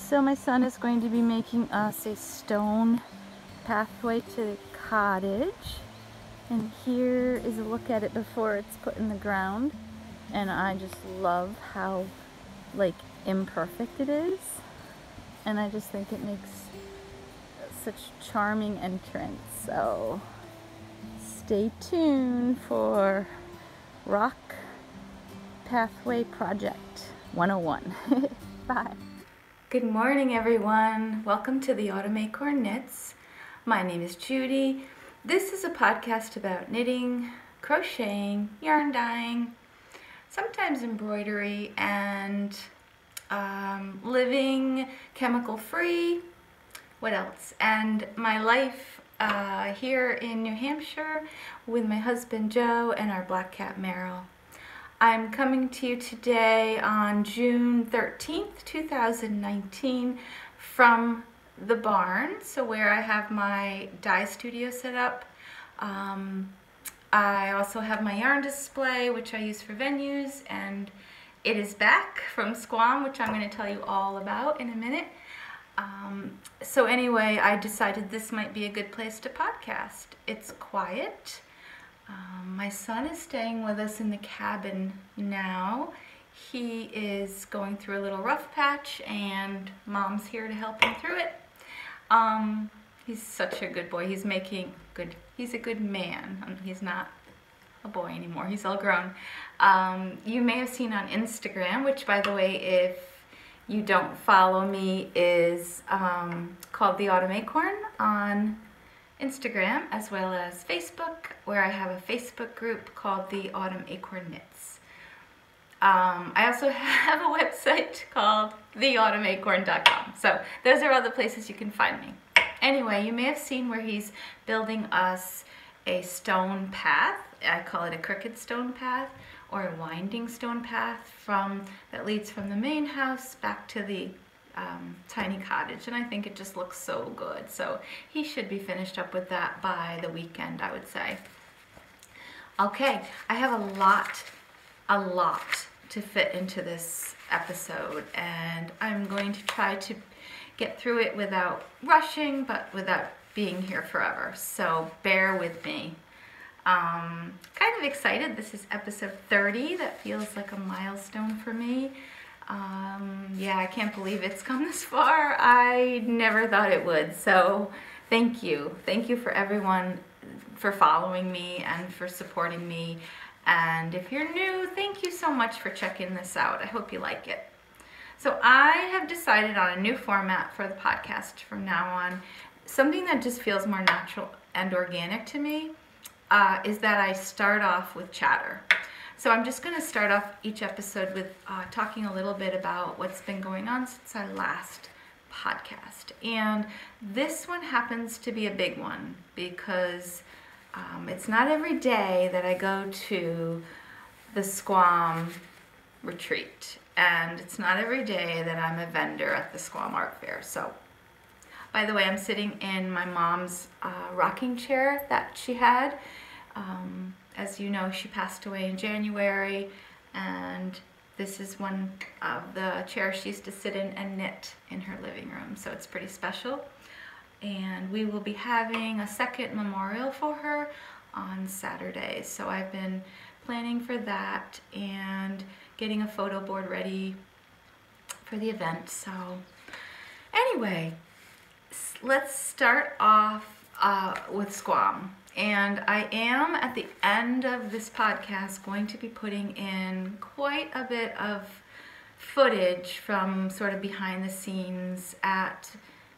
So my son is going to be making us a stone pathway to the cottage. And here is a look at it before it's put in the ground. And I just love how imperfect it is. And I just think it makes such charming entrance. So stay tuned for Rock Pathway Project 101. Bye. Good morning, everyone. Welcome to the Autumn Acorn Knits. My name is Judy. This is a podcast about knitting, crocheting, yarn dyeing, sometimes embroidery, and living chemical-free. What else? And my life here in New Hampshire with my husband Joe and our black cat Meryl. I'm coming to you today on June 13th, 2019 from the barn, so where I have my dye studio set up. I also have my yarn display, which I use for venues, and it is back from Squam, which I'm going to tell you all about in a minute. So anyway, I decided this might be a good place to podcast. It's quiet. My son is staying with us in the cabin now. He is going through a little rough patch and Mom's here to help him through it. He's such a good boy. He's a good man. He's not a boy anymore. He's all grown. You may have seen on Instagram, which by the way, if you don't follow me, is called The Autumn Acorn on Instagram, as well as Facebook, where I have a Facebook group called The Autumn Acorn Knits. I also have a website called theautumnacorn.com. So those are all the places you can find me. Anyway, you may have seen where he's building us a stone path. I call it a crooked stone path or a winding stone path that leads from the main house back to the tiny cottage, and I think it just looks so good. So he should be finished up with that by the weekend, I would say. Okay, I have a lot to fit into this episode, and I'm going to try to get through it without rushing, but without being here forever. So bear with me. Kind of excited. This is episode 30. That feels like a milestone for me. Yeah, I can't believe it's come this far. I never thought it would. So thank you. Thank you for everyone for following me and for supporting me. And if you're new, thank you so much for checking this out. I hope you like it. So I have decided on a new format for the podcast from now on. Something that just feels more natural and organic to me is that I start off with chatter. So I'm just going to start off each episode with talking a little bit about what's been going on since our last podcast. And this one happens to be a big one because it's not every day that I go to the Squam retreat. And it's not every day that I'm a vendor at the Squam Art Fair. So, by the way, I'm sitting in my mom's rocking chair that she had. As you know, she passed away in January, and this is one of the chairs she used to sit in and knit in her living room, so it's pretty special. And we will be having a second memorial for her on Saturday, so I've been planning for that and getting a photo board ready for the event. So anyway, let's start off with Squam. And I am, at the end of this podcast, going to be putting in quite a bit of footage from sort of behind the scenes at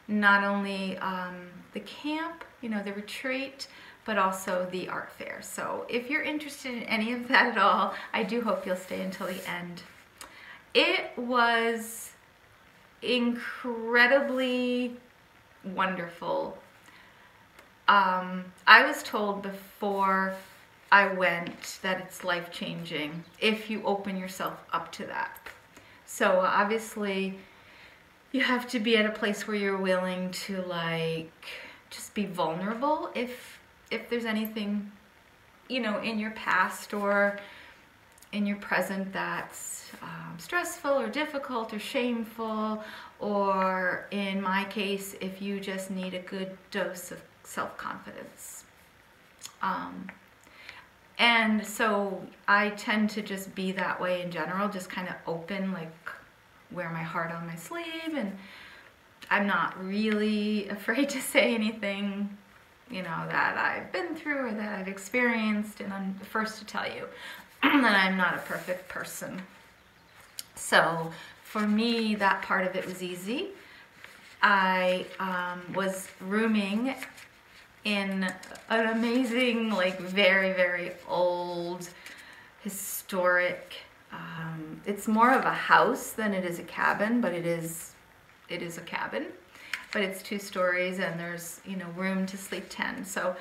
not only the camp, the retreat, but also the art fair. So if you're interested in any of that at all, I do hope you'll stay until the end. It was incredibly wonderful. I was told before I went that it's life-changing if you open yourself up to that. So obviously you have to be at a place where you're willing to just be vulnerable if there's anything in your past or in your present that's stressful or difficult or shameful, or in my case, if you just need a good dose of self-confidence. And so I tend to just be that way in general, just kind of open, like wear my heart on my sleeve, and I'm not really afraid to say anything, you know, that I've been through or that I've experienced, and I'm the first to tell you that I'm not a perfect person. So for me, that part of it was easy. I was rooming in an amazing, like very, very old, historic, it's more of a house than it is a cabin, but it is a cabin, but it's 2 stories and there's, you know, room to sleep 10. So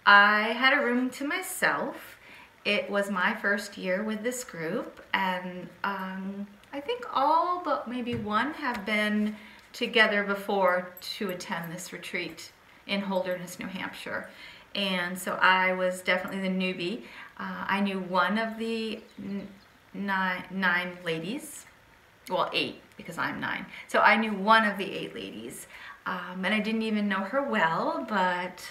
I had a room to myself. It was my first year with this group, and I think all but maybe one have been together before to attend this retreat in Holderness, New Hampshire. And so I was definitely the newbie. I knew one of the nine ladies, well 8 because I'm 9. So I knew one of the 8 ladies, and I didn't even know her well, but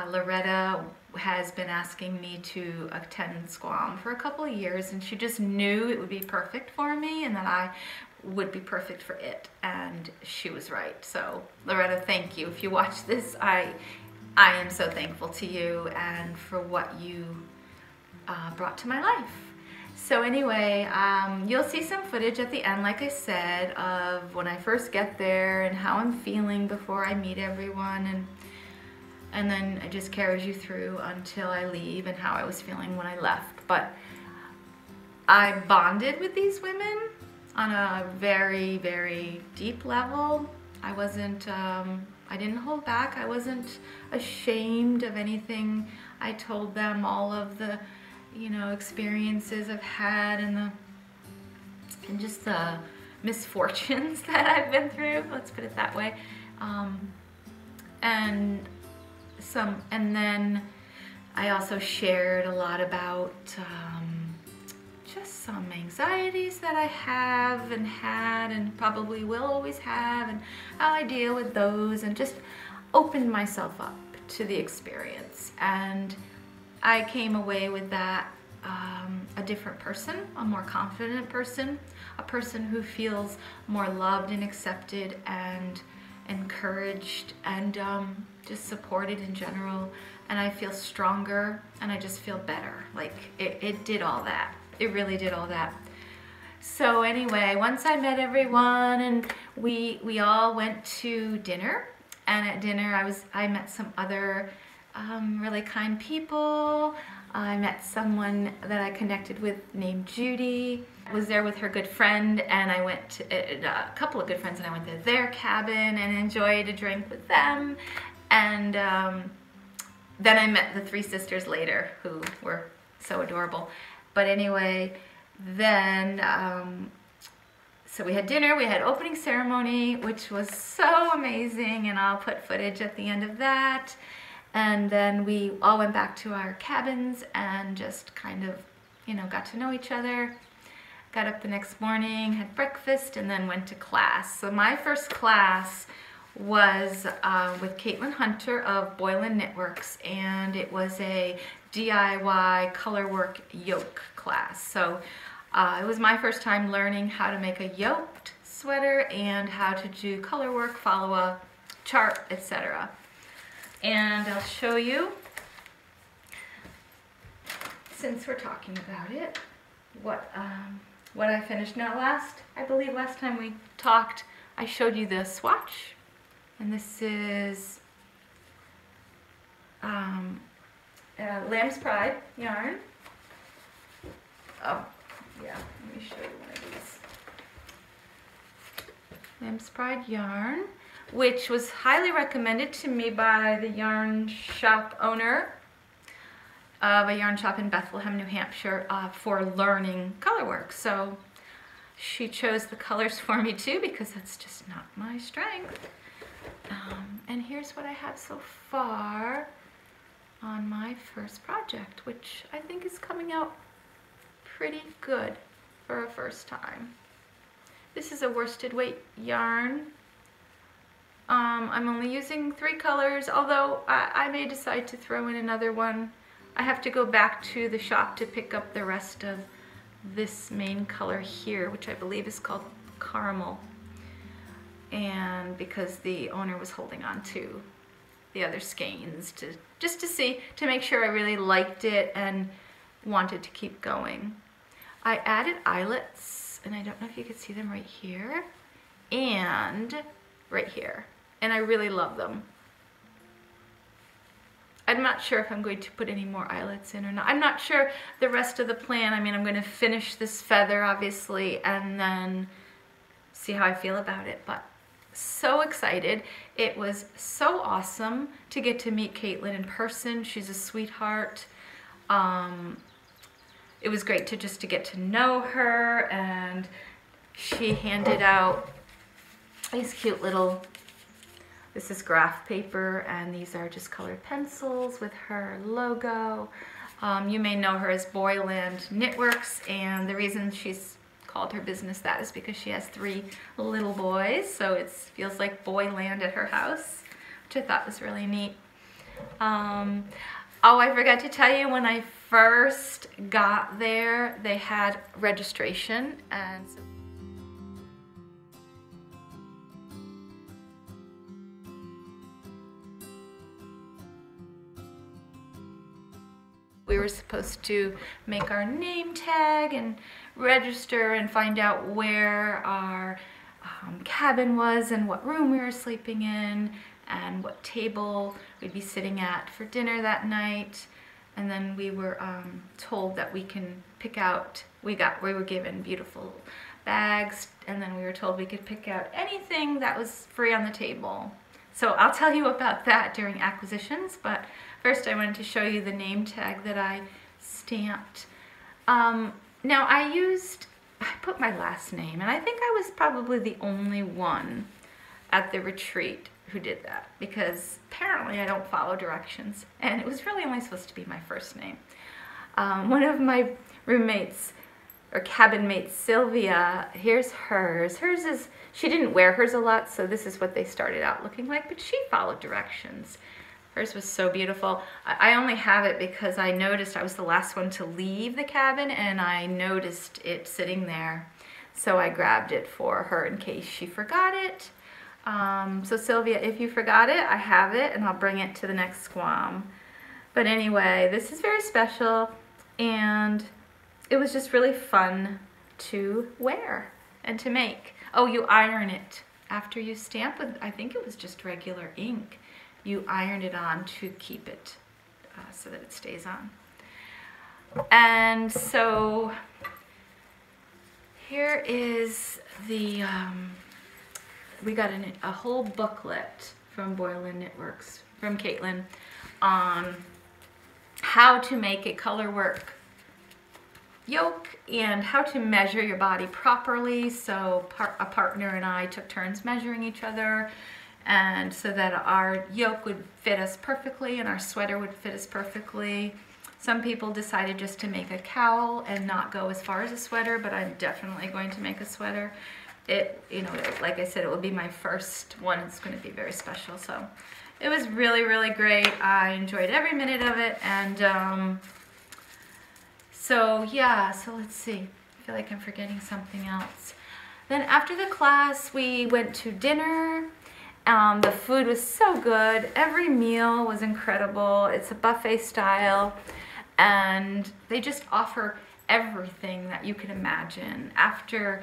Loretta has been asking me to attend Squam for a couple of years, and she just knew it would be perfect for me and that I would be perfect for it, and she was right. So Loretta, thank you. If you watch this, I am so thankful to you and for what you brought to my life. So anyway, you'll see some footage at the end, like I said, of when I first get there and how I'm feeling before I meet everyone, and then it just carries you through until I leave and how I was feeling when I left. But I bonded with these women on a very, very deep level. I wasn't, I didn't hold back. I wasn't ashamed of anything. I told them all of the, you know, experiences I've had and just the misfortunes that I've been through, let's put it that way. And then I also shared a lot about just some anxieties that I have and had and probably will always have, and how I deal with those, and just opened myself up to the experience. And I came away with that a different person, a more confident person, a person who feels more loved and accepted and encouraged and just supported in general. And I feel stronger and I just feel better. Like it did all that. It really did all that. So anyway, once I met everyone and we all went to dinner, and at dinner I met some other really kind people. I met someone that I connected with named Judy. I was there with her good friend, and I went to a couple of good friends, and I went to their cabin and enjoyed a drink with them. And then I met the 3 sisters later, who were so adorable. But anyway, then so we had dinner, we had opening ceremony, which was so amazing, and I'll put footage at the end of that. And then we all went back to our cabins and just kind of, you know, got to know each other. Got up the next morning, had breakfast, and then went to class. So my first class was with Caitlin Hunter of Boylan Knitworks, and it was a DIY colorwork yoke class. So it was my first time learning how to make a yoked sweater and how to do colorwork, follow a chart, etc. And I'll show you, since we're talking about it, what I finished. Now I believe last time we talked, I showed you the swatch, and this is Lamb's Pride yarn. Oh, yeah, let me show you one of these. Lamb's Pride yarn, which was highly recommended to me by the yarn shop owner of a yarn shop in Bethlehem, New Hampshire, for learning colorwork. So she chose the colors for me too, because that's just not my strength. And here's what I have so far on my first project, which I think is coming out pretty good for a first time. This is a worsted weight yarn. I'm only using 3 colors, although I may decide to throw in another one. I have to go back to the shop to pick up the rest of this main color here, which I believe is called Caramel. And because the owner was holding on to the other skeins just to make sure I really liked it and wanted to keep going. I added eyelets, and I don't know if you can see them right here and right here, and I really love them. I'm not sure if I'm going to put any more eyelets in or not. I'm not sure the rest of the plan. I mean, I'm going to finish this feather, obviously, and then see how I feel about it. But so excited. It was so awesome to get to meet Caitlin in person. She's a sweetheart. It was great to get to know her, and she handed out these cute little, this is graph paper, and these are just colored pencils with her logo. You may know her as Boyland Knitworks, and the reason she's called her business that is because she has 3 little boys, so it feels like Boyland at her house, which I thought was really neat. Oh, I forgot to tell you, when I first got there, they had registration, and so we were supposed to make our name tag and register and find out where our cabin was and what room we were sleeping in and what table we'd be sitting at for dinner that night. And then we were told that we can pick out, we were given beautiful bags, and then we were told we could pick out anything that was free on the table. So I'll tell you about that during acquisitions, but first I wanted to show you the name tag that I stamped. Now I put my last name, and I think I was probably the only one at the retreat who did that, because apparently I don't follow directions, and it was really only supposed to be my first name. One of my roommates, or cabin mates, Sylvia, here's hers. Hers is, she didn't wear hers a lot, so this is what they started out looking like, but she followed directions. Hers was so beautiful. I only have it because I noticed I was the last one to leave the cabin, and I noticed it sitting there. So I grabbed it for her in case she forgot it. So Sylvia, if you forgot it, I have it, and I'll bring it to the next Squam. But anyway, this is very special, and it was just really fun to wear and to make. Oh, you iron it after you stamp with, I think it was just regular ink. You ironed it on to keep it so that it stays on. And so here is the, we got a whole booklet from Boyland Knitworks, from Caitlin, on how to make a color work yoke and how to measure your body properly. So a partner and I took turns measuring each other, and so that our yoke would fit us perfectly and our sweater would fit us perfectly. Some people decided just to make a cowl and not go as far as a sweater, but I'm definitely going to make a sweater. It, you know, like I said, it will be my first one. It's going to be very special. So it was really, really great. I enjoyed every minute of it. And so yeah, so let's see. I feel like I'm forgetting something else. Then after the class, we went to dinner. The food was so good. Every meal was incredible. It's a buffet style, and they just offer everything that you can imagine. After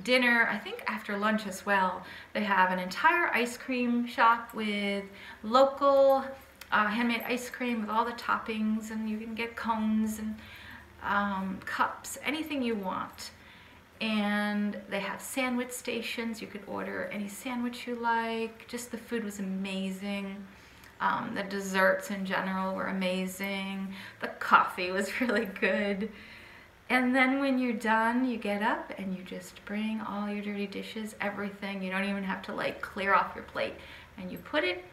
dinner, I think after lunch as well, they have an entire ice cream shop with local handmade ice cream with all the toppings, and you can get cones and cups, anything you want. And they have sandwich stations. You could order any sandwich you like. Just the food was amazing. The desserts in general were amazing. The coffee was really good. And then when you're done, you get up and you just bring all your dirty dishes, everything. You don't even have to like clear off your plate. And you put it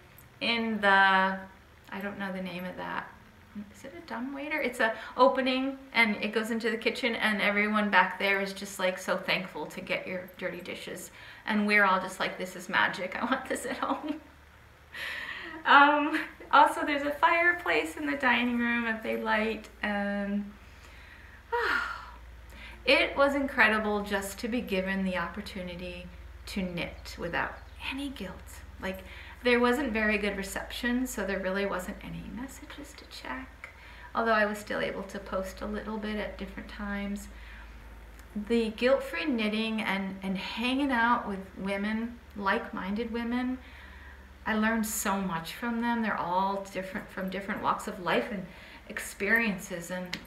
in the, I don't know the name of that. is it a dumbwaiter? It's a opening and it goes into the kitchen, and everyone back there is just like so thankful to get your dirty dishes. And we're all just like, this is magic. I want this at home. Also, there's a fireplace in the dining room that they light, and it was incredible just to be given the opportunity to knit without any guilt. Like, there wasn't very good reception, so there really wasn't any messages to check, although I was still able to post a little bit at different times. The guilt-free knitting and hanging out with women, like-minded women, I learned so much from them. They're all different, from different walks of life and experiences, and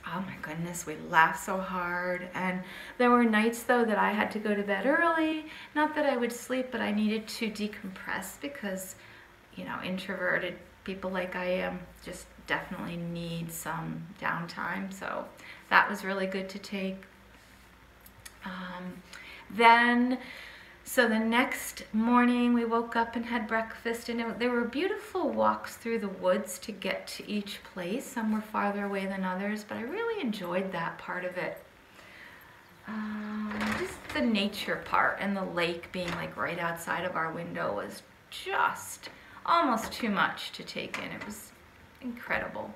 oh my goodness, we laughed so hard. And there were nights though that I had to go to bed early. Not that I would sleep, but I needed to decompress because, you know, introverted people like I am just definitely need some downtime. So that was really good to take. So the next morning we woke up and had breakfast, and there were beautiful walks through the woods to get to each place. Some were farther away than others, but I really enjoyed that part of it. Just the nature part, and the lake being like right outside of our window was just almost too much to take in. It was incredible.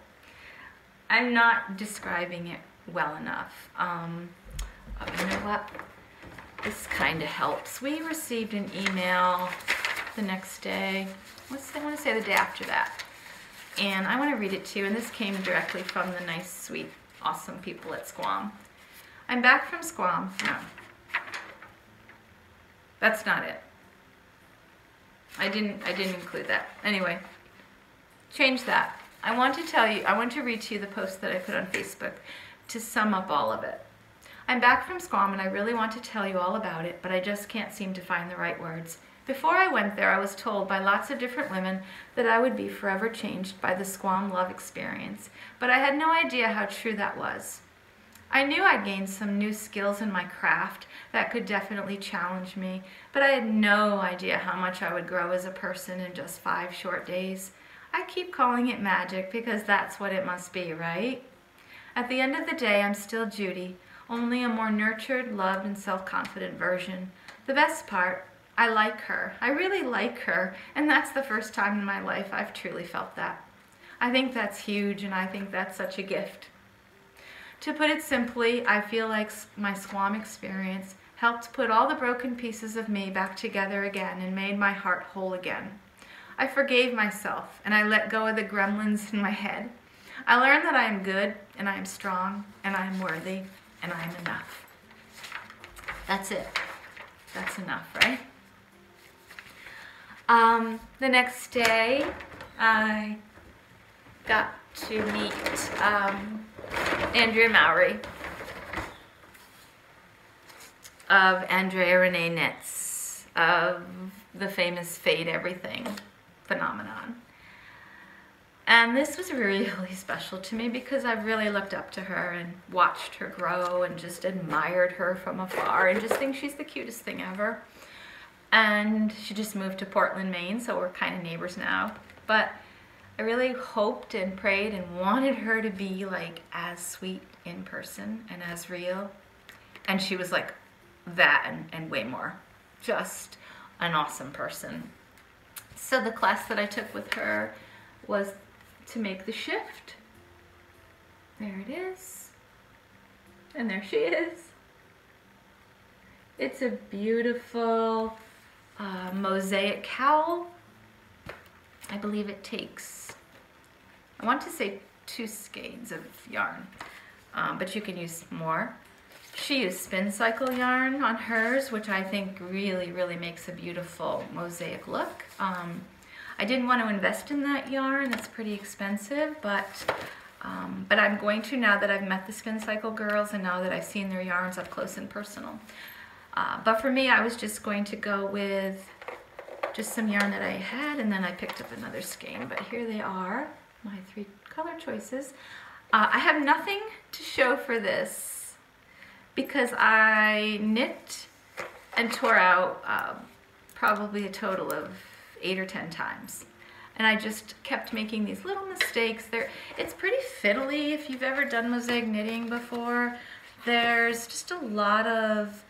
I'm not describing it well enough. You know what? This kind of helps. We received an email the next day. I want to say the day after that. And I want to read it to you. And this came directly from the nice, sweet, awesome people at Squam. I'm back from Squam. No. That's not it. I didn't include that. Anyway, change that. I want to read to you the post that I put on Facebook to sum up all of it. I'm back from Squam and I really want to tell you all about it, but I just can't seem to find the right words. Before I went there, I was told by lots of different women that I would be forever changed by the Squam love experience, but I had no idea how true that was. I knew I'd gained some new skills in my craft that could definitely challenge me, but I had no idea how much I would grow as a person in just 5 short days. I keep calling it magic because that's what it must be, right? At the end of the day, I'm still Judy, only a more nurtured, loved, and self-confident version. The best part, I like her. I really like her, and that's the first time in my life I've truly felt that. I think that's huge, and I think that's such a gift. To put it simply, I feel like my Squam experience helped put all the broken pieces of me back together again and made my heart whole again. I forgave myself, and I let go of the gremlins in my head. I learned that I am good, and I am strong, and I am worthy, and I am enough. That's it. That's enough, right? The next day, I got to meet Andrea Mowry of Andrea Renee Knits, of the famous Fade Everything phenomenon. And this was really, really special to me because I really looked up to her and watched her grow and just admired her from afar and just think she's the cutest thing ever. And she just moved to Portland, Maine, so we're kind of neighbors now. But I really hoped and prayed and wanted her to be like as sweet in person and as real. And she was like that and way more. Just an awesome person. So the class that I took with her was to make the shift. There it is. And there she is. It's a beautiful mosaic cowl. I believe it takes, I want to say 2 skeins of yarn, but you can use more. She used spin cycle yarn on hers, which I think really, really makes a beautiful mosaic look. I didn't want to invest in that yarn. That's pretty expensive, but I'm going to now that I've met the Spin Cycle girls and now that I've seen their yarns up close and personal. But for me, I was just going to go with just some yarn that I had, and then I picked up another skein. But here they are, my 3 color choices. I have nothing to show for this because I knit and tore out probably a total of 8 or 10 times. And I just kept making these little mistakes. It's pretty fiddly if you've ever done mosaic knitting before. There's just a lot of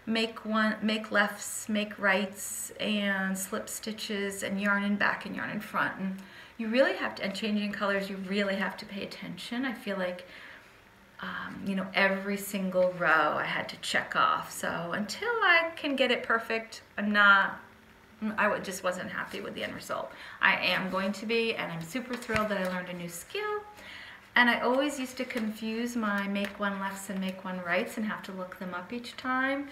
make lefts, make rights, and slip stitches, and yarn in back and yarn in front. And you really have to, and changing colors, you really have to pay attention. I feel like, you know, every single row I had to check off. So until I can get it perfect, just wasn't happy with the end result. I am going to be, and I'm super thrilled that I learned a new skill. And I always used to confuse my make one lefts and make one rights and have to look them up each time.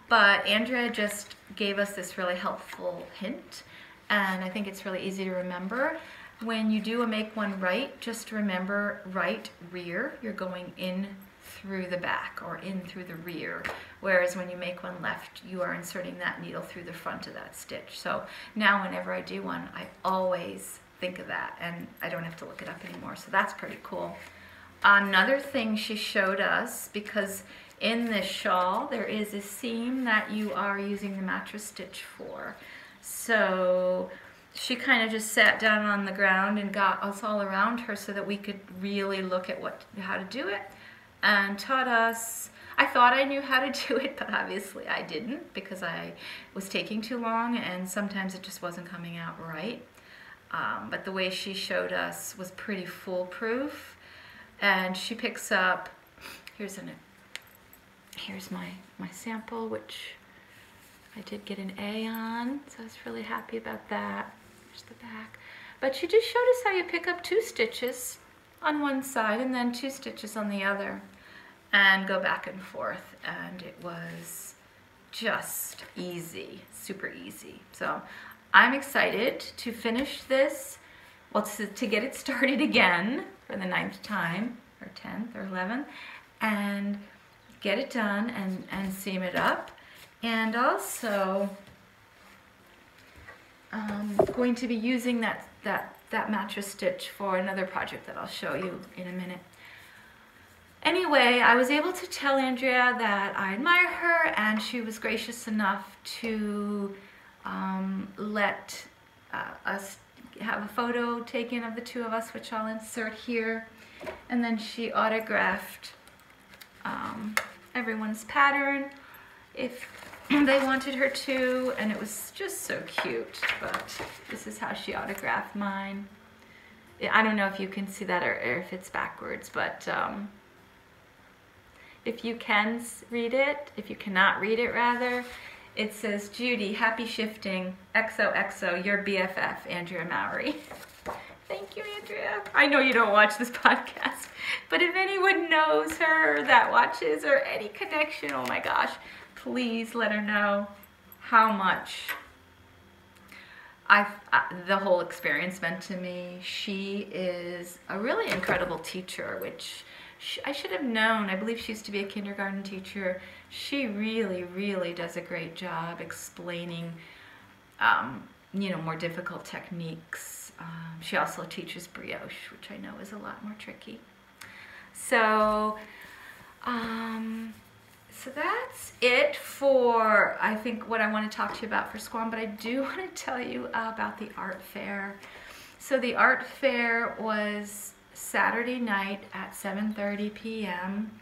But Andrea just gave us this really helpful hint, and I think it's really easy to remember. When you do a make one right, just remember right rear, you're going in through the back or in through the rear, whereas when you make one left, you are inserting that needle through the front of that stitch. So now whenever I do one, I always think of that, and I don't have to look it up anymore, so that's pretty cool. Another thing she showed us, because in this shawl there is a seam that you are using the mattress stitch for, so she kind of just sat down on the ground and got us all around her so that we could really look at how to do it, and taught us. I thought I knew how to do it, but obviously I didn't, because I was taking too long and sometimes it just wasn't coming out right. But the way she showed us was pretty foolproof. And she picks up, here's my sample, which I did get an A on, so I was really happy about that. Here's the back. But she just showed us how you pick up 2 stitches on one side and then 2 stitches on the other and go back and forth. And it was just easy, super easy. So I'm excited to finish this, well, to get it started again for the 9th time, or 10th or 11th, and get it done and seam it up. And also, going to be using that mattress stitch for another project that I'll show you in a minute. Anyway, I was able to tell Andrea that I admire her, and she was gracious enough to let us have a photo taken of the 2 of us, which I'll insert here. And then she autographed everyone's pattern if they wanted her to, and it was just so cute. But this is how she autographed mine. I don't know if you can see that or if it's backwards, but if you can read it, if you cannot read it rather, it says, "Judy, happy shifting, XOXO, your BFF, Andrea Mowry." Thank you, Andrea. I know you don't watch this podcast, but if anyone knows her that watches, or any connection, oh my gosh, please let her know how much the whole experience meant to me. She is a really incredible teacher, which I should have known. I believe she used to be a kindergarten teacher. She really, really does a great job explaining, you know, more difficult techniques. She also teaches brioche, which I know is a lot more tricky. So, so that's it for, I think, what I want to talk to you about for SQUAM, but I do want to tell you about the art fair. So the art fair was Saturday night at 7:30 p.m.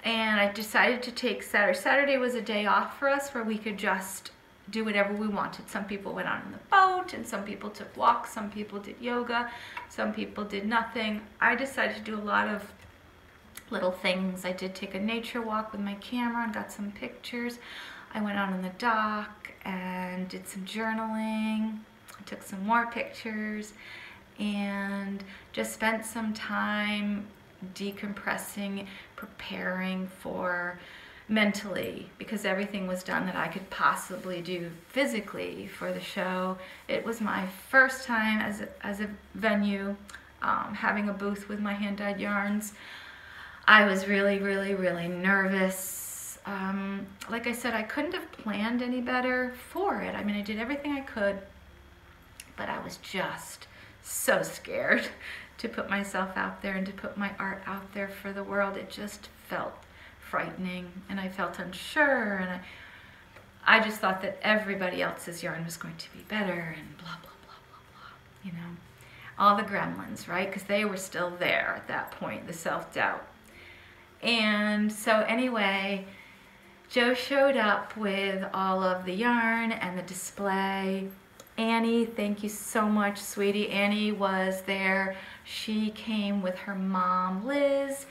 and I decided to take Saturday. Saturday was a day off for us where we could just do whatever we wanted. Some people went out on the boat, and some people took walks, some people did yoga, some people did nothing. I decided to do a lot of little things. I did take a nature walk with my camera and got some pictures. I went out on the dock and did some journaling. I took some more pictures and just spent some time decompressing, preparing for mentally, because everything was done that I could possibly do physically for the show. It was my first time as a venue, having a booth with my hand-dyed yarns. I was really, really, really nervous. Like I said, I couldn't have planned any better for it. I mean, I did everything I could, but I was just so scared to put myself out there and to put my art out there for the world. It just felt frightening, and I felt unsure, and I just thought that everybody else's yarn was going to be better, and blah, blah, blah, blah, blah. you know, all the gremlins, right? Because they were still there at that point, the self-doubt. And so anyway, Joe showed up with all of the yarn and the display. Annie, thank you so much, sweetie. Annie was there. She came with her mom, Liz,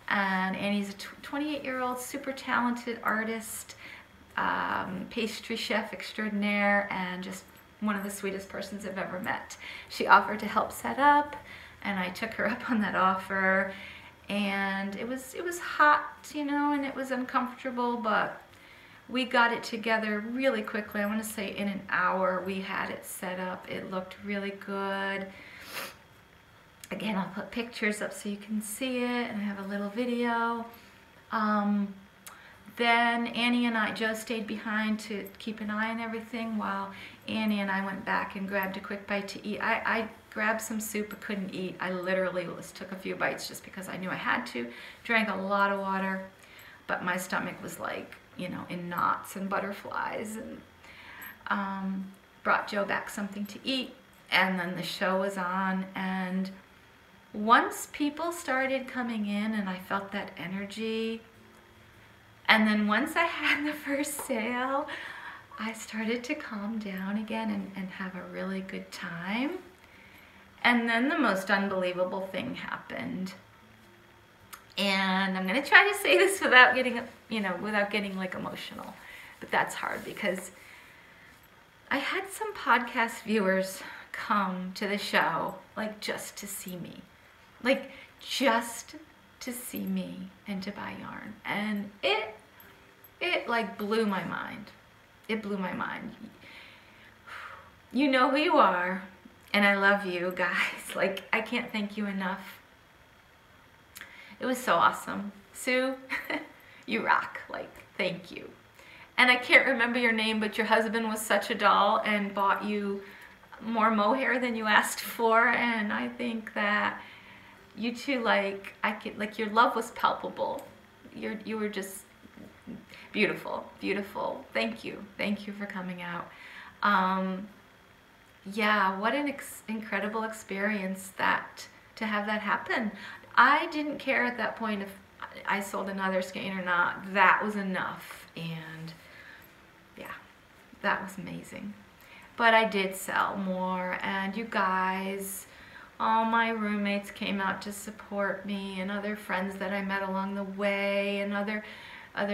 and Annie's a 28-year-old super talented artist, pastry chef extraordinaire, and just one of the sweetest persons I've ever met. She offered to help set up, and I took her up on that offer. And it was hot, you know, and it was uncomfortable, but we got it together really quickly. I want to say in an hour we had it set up. It looked really good. Again, I'll put pictures up so you can see it, and I have a little video. Then Annie and Joe stayed behind to keep an eye on everything while Annie and I went back and grabbed a quick bite to eat. I grabbed some soup but couldn't eat. I literally just took a few bites just because I knew I had to. Drank a lot of water, but my stomach was like, you know, in knots and butterflies. And brought Joe back something to eat, and then the show was on. And once people started coming in and I felt that energy, and then once I had the first sale, I started to calm down again and have a really good time. And then the most unbelievable thing happened. And I'm gonna try to say this without getting, you know, without getting like emotional, but that's hard because I had some podcast viewers come to the show like just to see me, like just to see me and to buy yarn, and it like blew my mind. It blew my mind. You know who you are, and I love you guys. Like, I can't thank you enough. It was so awesome. Sue, you rock. Like, thank you. And I can't remember your name, but your husband was such a doll and bought you more mohair than you asked for, and I think that you two, like, your love was palpable. You were just beautiful, beautiful. Thank you for coming out. Yeah, what an incredible experience to have that happen. I didn't care at that point if I sold another skein or not. That was enough, and yeah, that was amazing. But I did sell more, and you guys, all my roommates came out to support me, and other friends that I met along the way, and other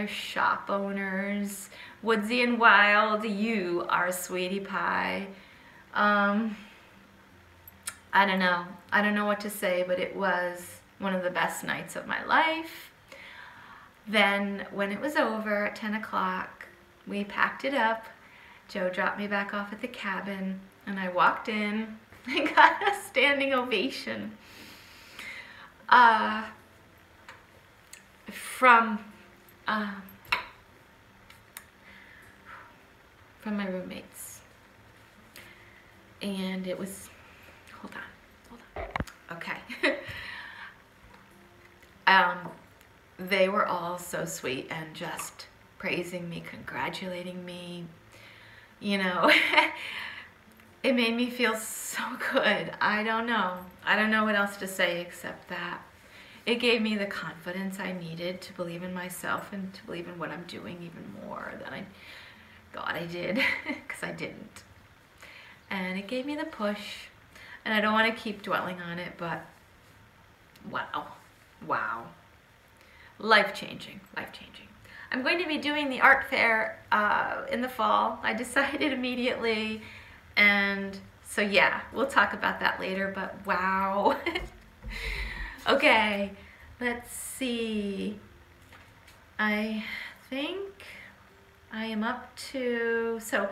shop owners. Woodsy and Wild, you are a sweetie pie. I don't know what to say, but it was one of the best nights of my life. Then when it was over at 10 o'clock, we packed it up. Joe dropped me back off at the cabin, and I walked in and got a standing ovation from my roommates. And it was, hold on, okay. They were all so sweet and just praising me, congratulating me, you know. It made me feel so good. I don't know what else to say except that it gave me the confidence I needed to believe in myself and to believe in what I'm doing even more than I thought I did, because I didn't. And it gave me the push, and I don't want to keep dwelling on it, but wow. Life-changing. I'm going to be doing the art fair in the fall. I decided immediately, and so yeah, we'll talk about that later, but wow. Okay, let's see. I think I am up to, so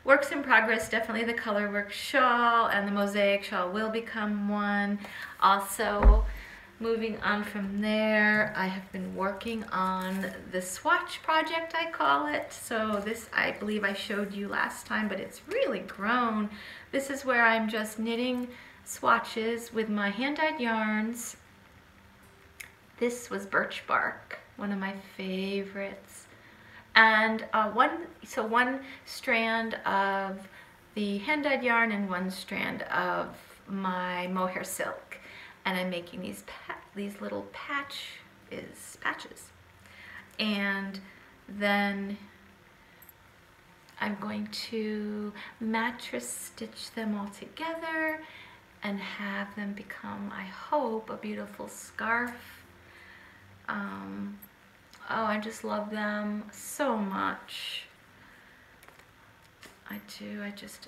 works in progress, definitely the colorwork shawl, and the mosaic shawl will become one. Also, moving on from there, I have been working on the swatch project, I call it. So this, I believe I showed you last time, but it's really grown. This is where I'm just knitting swatches with my hand-dyed yarns. This was birch bark, one of my favorites. And one strand of the hand-dyed yarn and one strand of my mohair silk, and I'm making these little patches, and then I'm going to mattress stitch them all together and have them become, I hope, a beautiful scarf. Oh, I just love them so much. I do. I just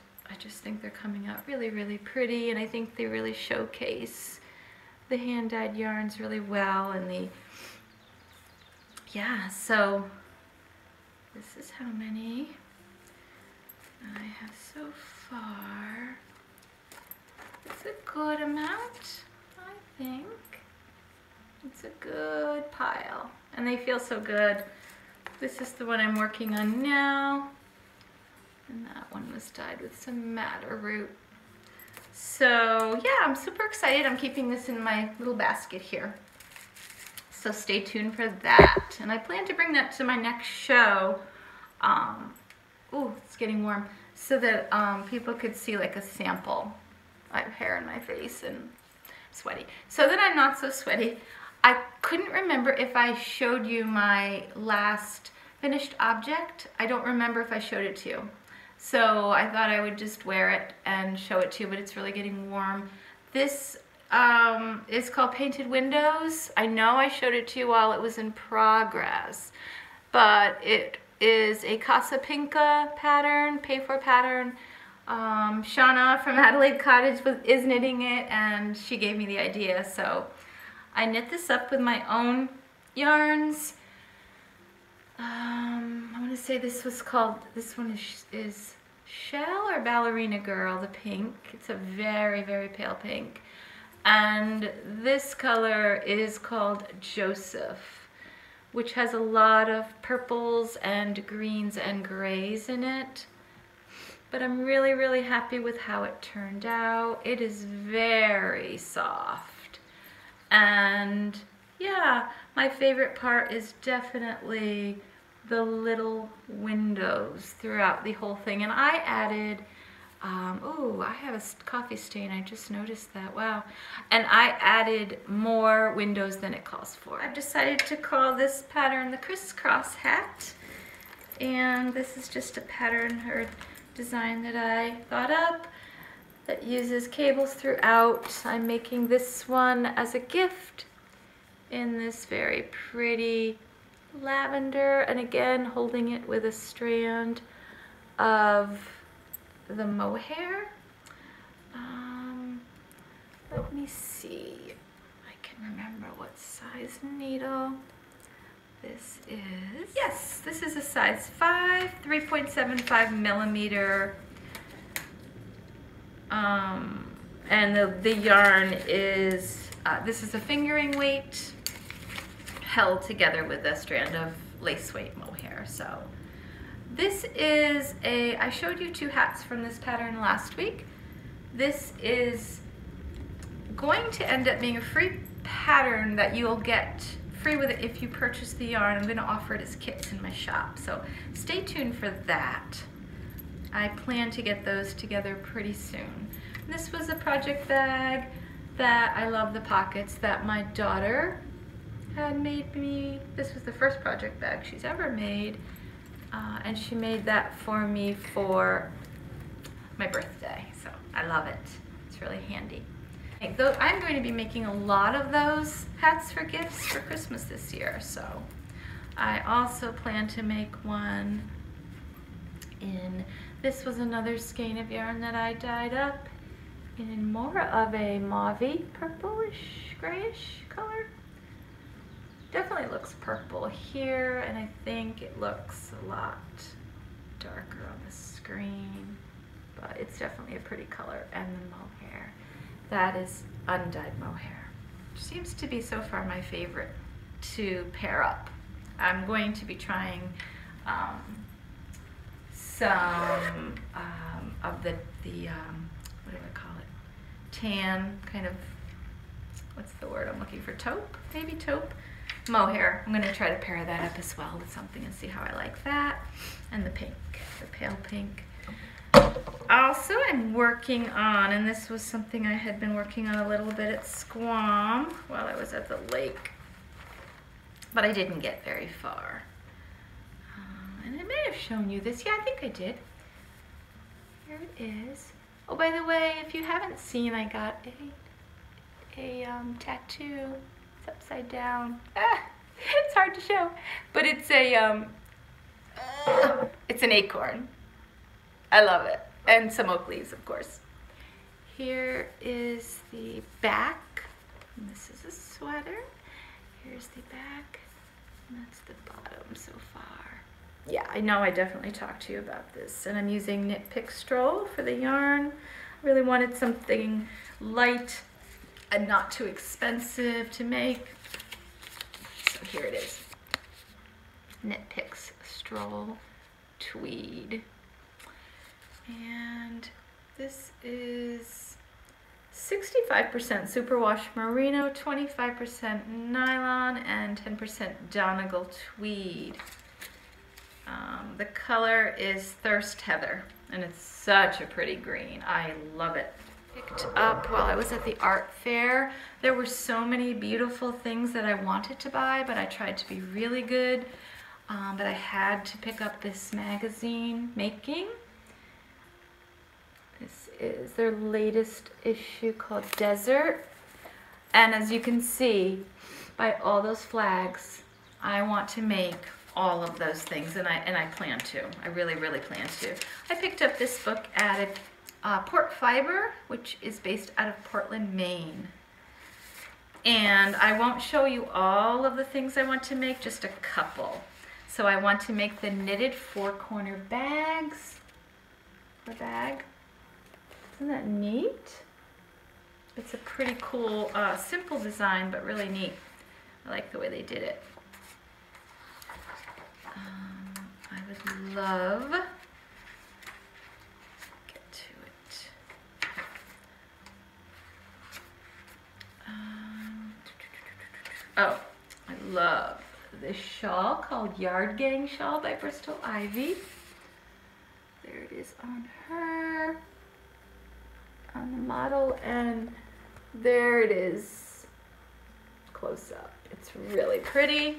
think they're coming out really, really pretty, and I think they really showcase the hand-dyed yarns really well. And so this is how many I have so far. It's a good amount, I think. It's a good pile, and they feel so good. This is the one I'm working on now, and that one was dyed with some madder root. So yeah, I'm super excited. I'm keeping this in my little basket here, so stay tuned for that. And I plan to bring that to my next show. Ooh, it's getting warm, so that people could see like a sample. I have hair in my face and sweaty, so that I'm not so sweaty. I couldn't remember if I showed you my last finished object. I don't remember if I showed it to you. So I thought I would just wear it and show it to you, but it's really getting warm. This is called Painted Windows. I know I showed it to you while it was in progress, but it is a Casa Pinka pattern, pay-for pattern. Shauna from Adelaide Cottage is knitting it, and she gave me the idea, so I knit this up with my own yarns. I want to say this one is Shell or Ballerina Girl, the pink. It's a very, very pale pink. And this color is called Joseph, which has a lot of purples and greens and grays in it. But I'm really, really happy with how it turned out. It is very soft. And yeah, my favorite part is definitely the little windows throughout the whole thing. And I added, oh, I have a coffee stain. I just noticed that. Wow. And I added more windows than it calls for. I've decided to call this pattern the crisscross hat. And this is just a pattern or design that I thought up that uses cables throughout. I'm making this one as a gift in this very pretty lavender, and again holding it with a strand of the mohair. Let me see if I can remember what size needle this is. Yes, this is a size 5, 3.75 millimeter. And the yarn is, this is a fingering weight held together with a strand of lace weight mohair. So this is I showed you 2 hats from this pattern last week. This is going to end up being a free pattern that you'll get free with it if you purchase the yarn. I'm going to offer it as kits in my shop, so stay tuned for that. I plan to get those together pretty soon. This was a project bag that I love the pockets that my daughter had made me. This was the first project bag she's ever made, and she made that for me for my birthday, so I love it. It's really handy. I'm going to be making a lot of those hats for gifts for Christmas this year, so I also plan to make one in, this was another skein of yarn that I dyed up in more of a mauvey, purplish, grayish color. Definitely looks purple here, and I think it looks a lot darker on the screen, but it's definitely a pretty color. And the mohair, that is undyed mohair, which seems to be so far my favorite to pair up. I'm going to be trying some of the what do I call it? Tan kind of, what's the word I'm looking for? Taupe, maybe taupe mohair. I'm going to try to pair that up as well with something and see how I like that. And the pink, the pale pink. Also, I'm working on, and this was something I had been working on a little bit at Squam while I was at the lake, but I didn't get very far. And I may have shown you this. Yeah, I think I did. Here it is. Oh, by the way, if you haven't seen, I got a tattoo. It's upside down. It's hard to show, but it's it's an acorn. I love it. And some oak leaves, of course. Here is the back. And this is a sweater. Here's the back. And that's the bottom so far. Yeah, I know I definitely talked to you about this. And I'm using Knit Pick Stroll for the yarn. I really wanted something light and not too expensive to make. So here it is. Knit Picks Stroll Tweed. And this is 65% superwash merino, 25% nylon, and 10% Donegal tweed. The color is Thirst Heather, and it's such a pretty green. I love it. Picked up while I was at the art fair. There were so many beautiful things that I wanted to buy, but I tried to be really good. But I had to pick up this magazine, Making. This is their latest issue called Desert. And as you can see by all those flags, I want to make all of those things, and I plan to. I really, really plan to. I picked up this book at Port Fiber, which is based out of Portland, Maine. And I won't show you all of the things I want to make, just a couple. So I want to make the knitted four-corner bags. The bag. Isn't that neat? It's a pretty cool, simple design, but really neat. I like the way they did it. I would love, get to it. Oh, I love this shawl called Yard Gang Shawl by Bristol Ivy. There it is on her, on the model, and there it is close up. It's really pretty.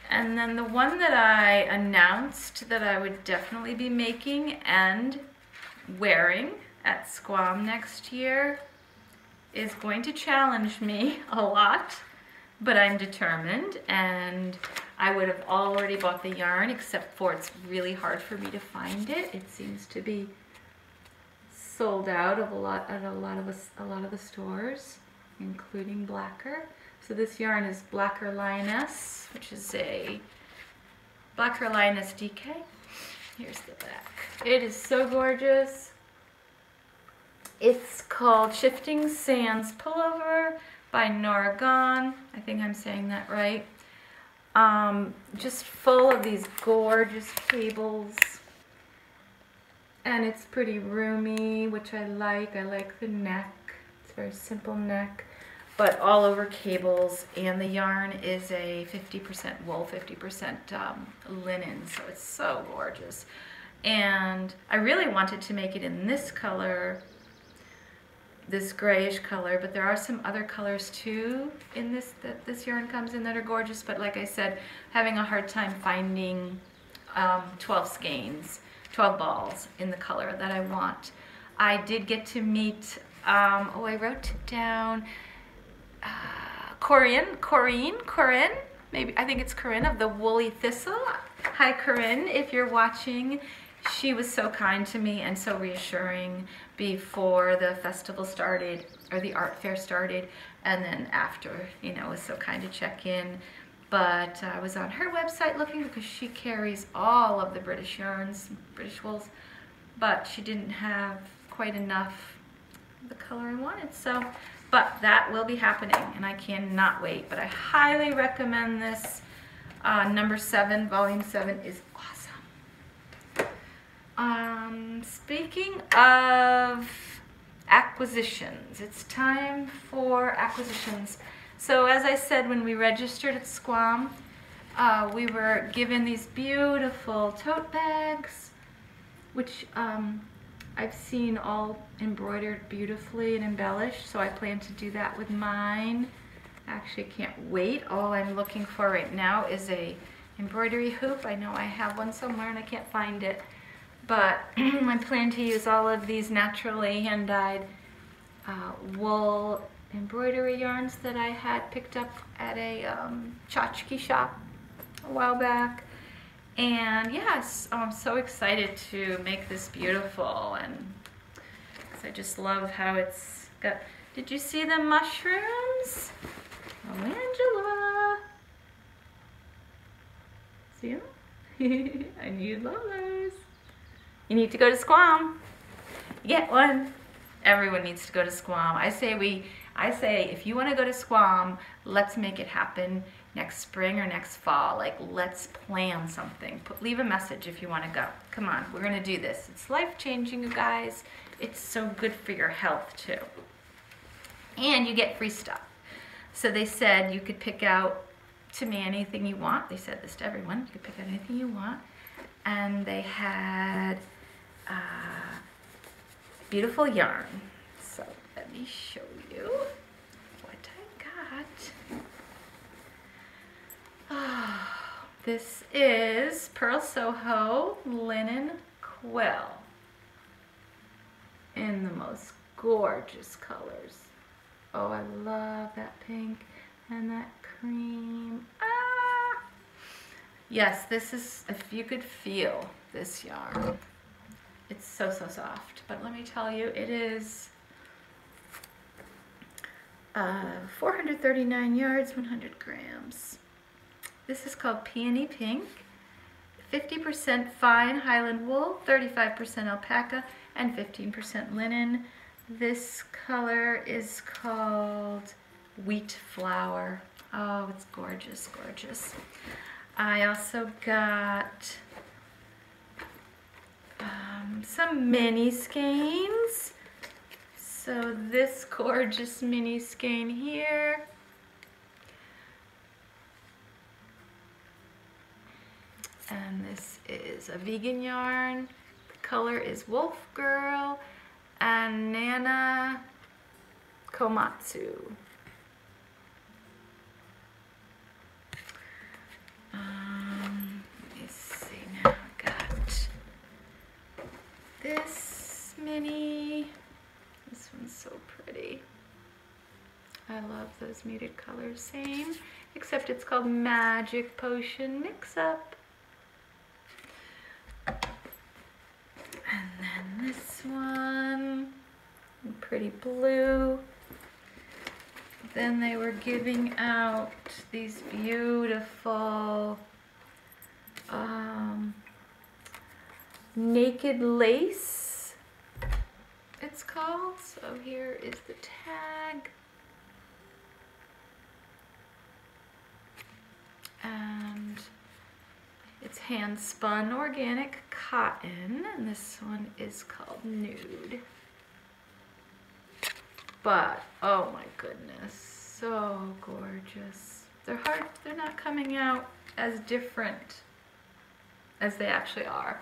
And then the one that I announced that I would definitely be making and wearing at Squam next year is going to challenge me a lot, but I'm determined, and I would have already bought the yarn, except for it's really hard for me to find it. It seems to be sold out of a lot of the stores, including Blacker. So this yarn is Blacker Lioness, which is a Blacker Lioness DK. Here's the back. It is so gorgeous. It's called Shifting Sands Pullover by Nora Gahn. I think I'm saying that right. Just full of these gorgeous cables. And it's pretty roomy, which I like. I like the neck. It's a very simple neck, but all over cables. And the yarn is a 50% wool, 50% linen, so it's so gorgeous. And I really wanted to make it in this color, this grayish color, but there are some other colors too in this that this yarn comes in that are gorgeous. But like I said, having a hard time finding 12 skeins, 12 balls in the color that I want. I did get to meet, oh, I wrote it down, Corinne, maybe, I think it's Corinne of the Woolly Thistle. Hi Corinne, if you're watching. She was so kind to me and so reassuring before the festival started, or the art fair started, and then after, you know, was so kind to check in. But I was on her website looking because she carries all of the British yarns, British wools, but she didn't have quite enough of the color I wanted. So, but that will be happening, and I cannot wait. But I highly recommend this. Number 7, volume 7 is awesome. Speaking of acquisitions, it's time for acquisitions. So as I said, when we registered at Squam, we were given these beautiful tote bags, which I I've seen all embroidered beautifully and embellished, so I plan to do that with mine. Actually, can't wait. All I'm looking for right now is a embroidery hoop. I know I have one somewhere and I can't find it, but I plan to use all of these naturally hand-dyed wool embroidery yarns that I had picked up at a tchotchke shop a while back. And yes, I'm so excited to make this beautiful, and I just love how it's got. Did you see the mushrooms? Oh, Angela. See them? I knew you'd love those. You need to go to Squam. Get one. Everyone needs to go to Squam. I say if you want to go to Squam, let's make it happen next spring or next fall. Like, let's plan something. Leave a message if you want to go. Come on, we're going to do this. It's life-changing, you guys. It's so good for your health, too. And you get free stuff. So they said you could pick out, to me, anything you want. They said this to everyone. You could pick out anything you want. And they had beautiful yarn. So let me show you what I got. Oh, this is Purl Soho linen quill in the most gorgeous colors. Oh, I love that pink and that cream. Ah! Yes, this is, if you could feel this yarn, it's so, so soft. But let me tell you, it is 439 yards, 100 grams. This is called Peony Pink. 50% fine Highland wool, 35% alpaca, and 15% linen. This color is called Wheat Flower. Oh, it's gorgeous, gorgeous. I also got some mini skeins. So this gorgeous mini skein here. And this is a vegan yarn. The color is Wolf Girl and Nana Komatsu. Let me see now. I got this mini. This one's so pretty. I love those muted colors. Same, except it's called Magic Potion Mix Up. And then this one, pretty blue. Then they were giving out these beautiful naked lace, it's called. So here is the tag. And it's hand spun organic cotton, and this one is called Nude. But oh my goodness, so gorgeous. They're hard, they're not coming out as different as they actually are.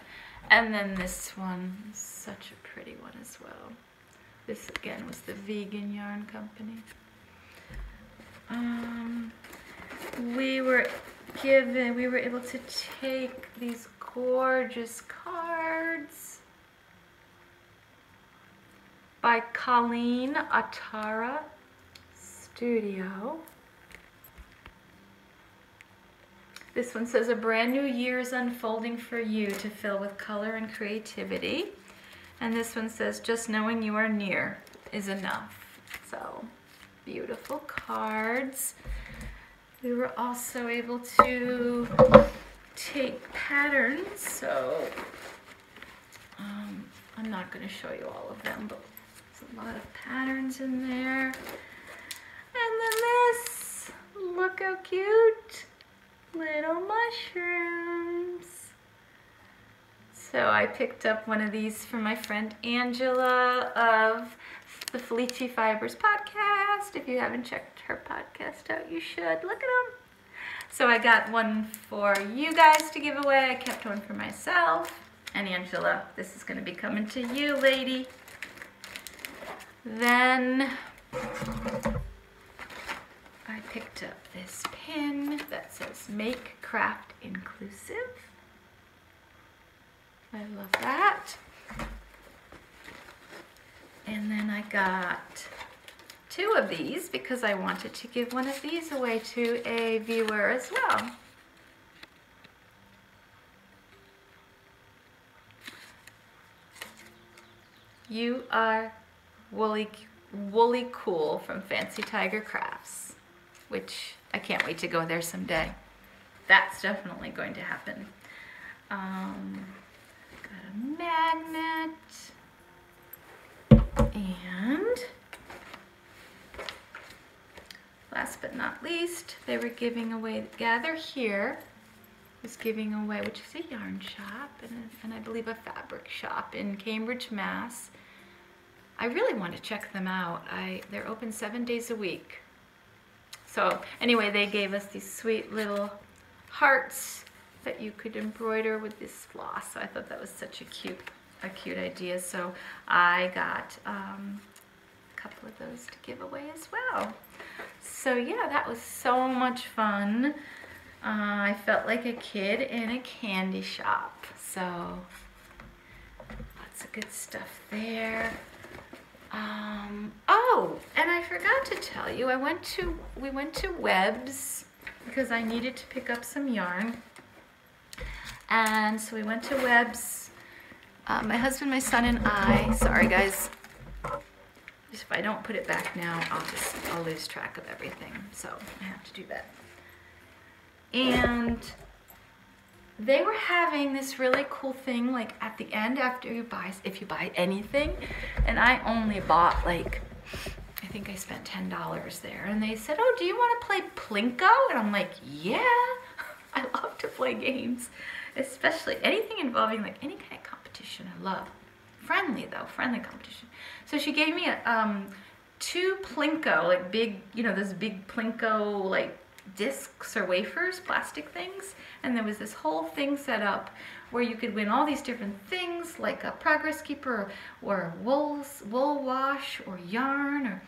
And then this one is such a pretty one as well. This again was the Vegan Yarn Company. We were able to take these gorgeous cards by Colleen Atara Studio. This one says, a brand new year is unfolding for you to fill with color and creativity. And this one says, just knowing you are near is enough. So, beautiful cards. We were also able to take patterns, so I'm not going to show you all of them, but there's a lot of patterns in there. And then this, look how cute, little mushrooms. So I picked up one of these from my friend Angela of the Felici Fibers podcast. If you haven't checked her podcast out, you should. Look at them. So I got one for you guys to give away. I kept one for myself. And Angela, this is going to be coming to you, lady. Then I picked up this pin that says Make Craft Inclusive. I love that. And then I got 2 of these because I wanted to give one of these away to a viewer as well. You Are Woolly Cool from Fancy Tiger Crafts, which I can't wait to go there someday. That's definitely going to happen. Got a magnet. And last but not least, they were giving away, Gather Here was giving away, which is a yarn shop and I believe a fabric shop in Cambridge, Mass. I really want to check them out. They're open 7 days a week. So anyway, they gave us these sweet little hearts that you could embroider with this floss. So I thought that was such a cute idea. So I got a couple of those to give away as well. So yeah, that was so much fun. I felt like a kid in a candy shop. So lots of good stuff there. Oh, and I forgot to tell you, we went to Webb's because I needed to pick up some yarn. And so we went to Webb's. My husband, my son, and I, sorry guys, if I don't put it back now, I'll lose track of everything. So I have to do that. And they were having this really cool thing, like at the end after you buy, if you buy anything, and I only bought like, I think I spent $10 there, and they said, oh, do you want to play Plinko? And I'm like, yeah, I love to play games, especially anything involving like any kind of competition. I love. Friendly though, friendly competition. So she gave me 2 Plinko, like big, you know, those big Plinko like discs or wafers, plastic things, and there was this whole thing set up where you could win all these different things like a progress keeper or wool wash or yarn or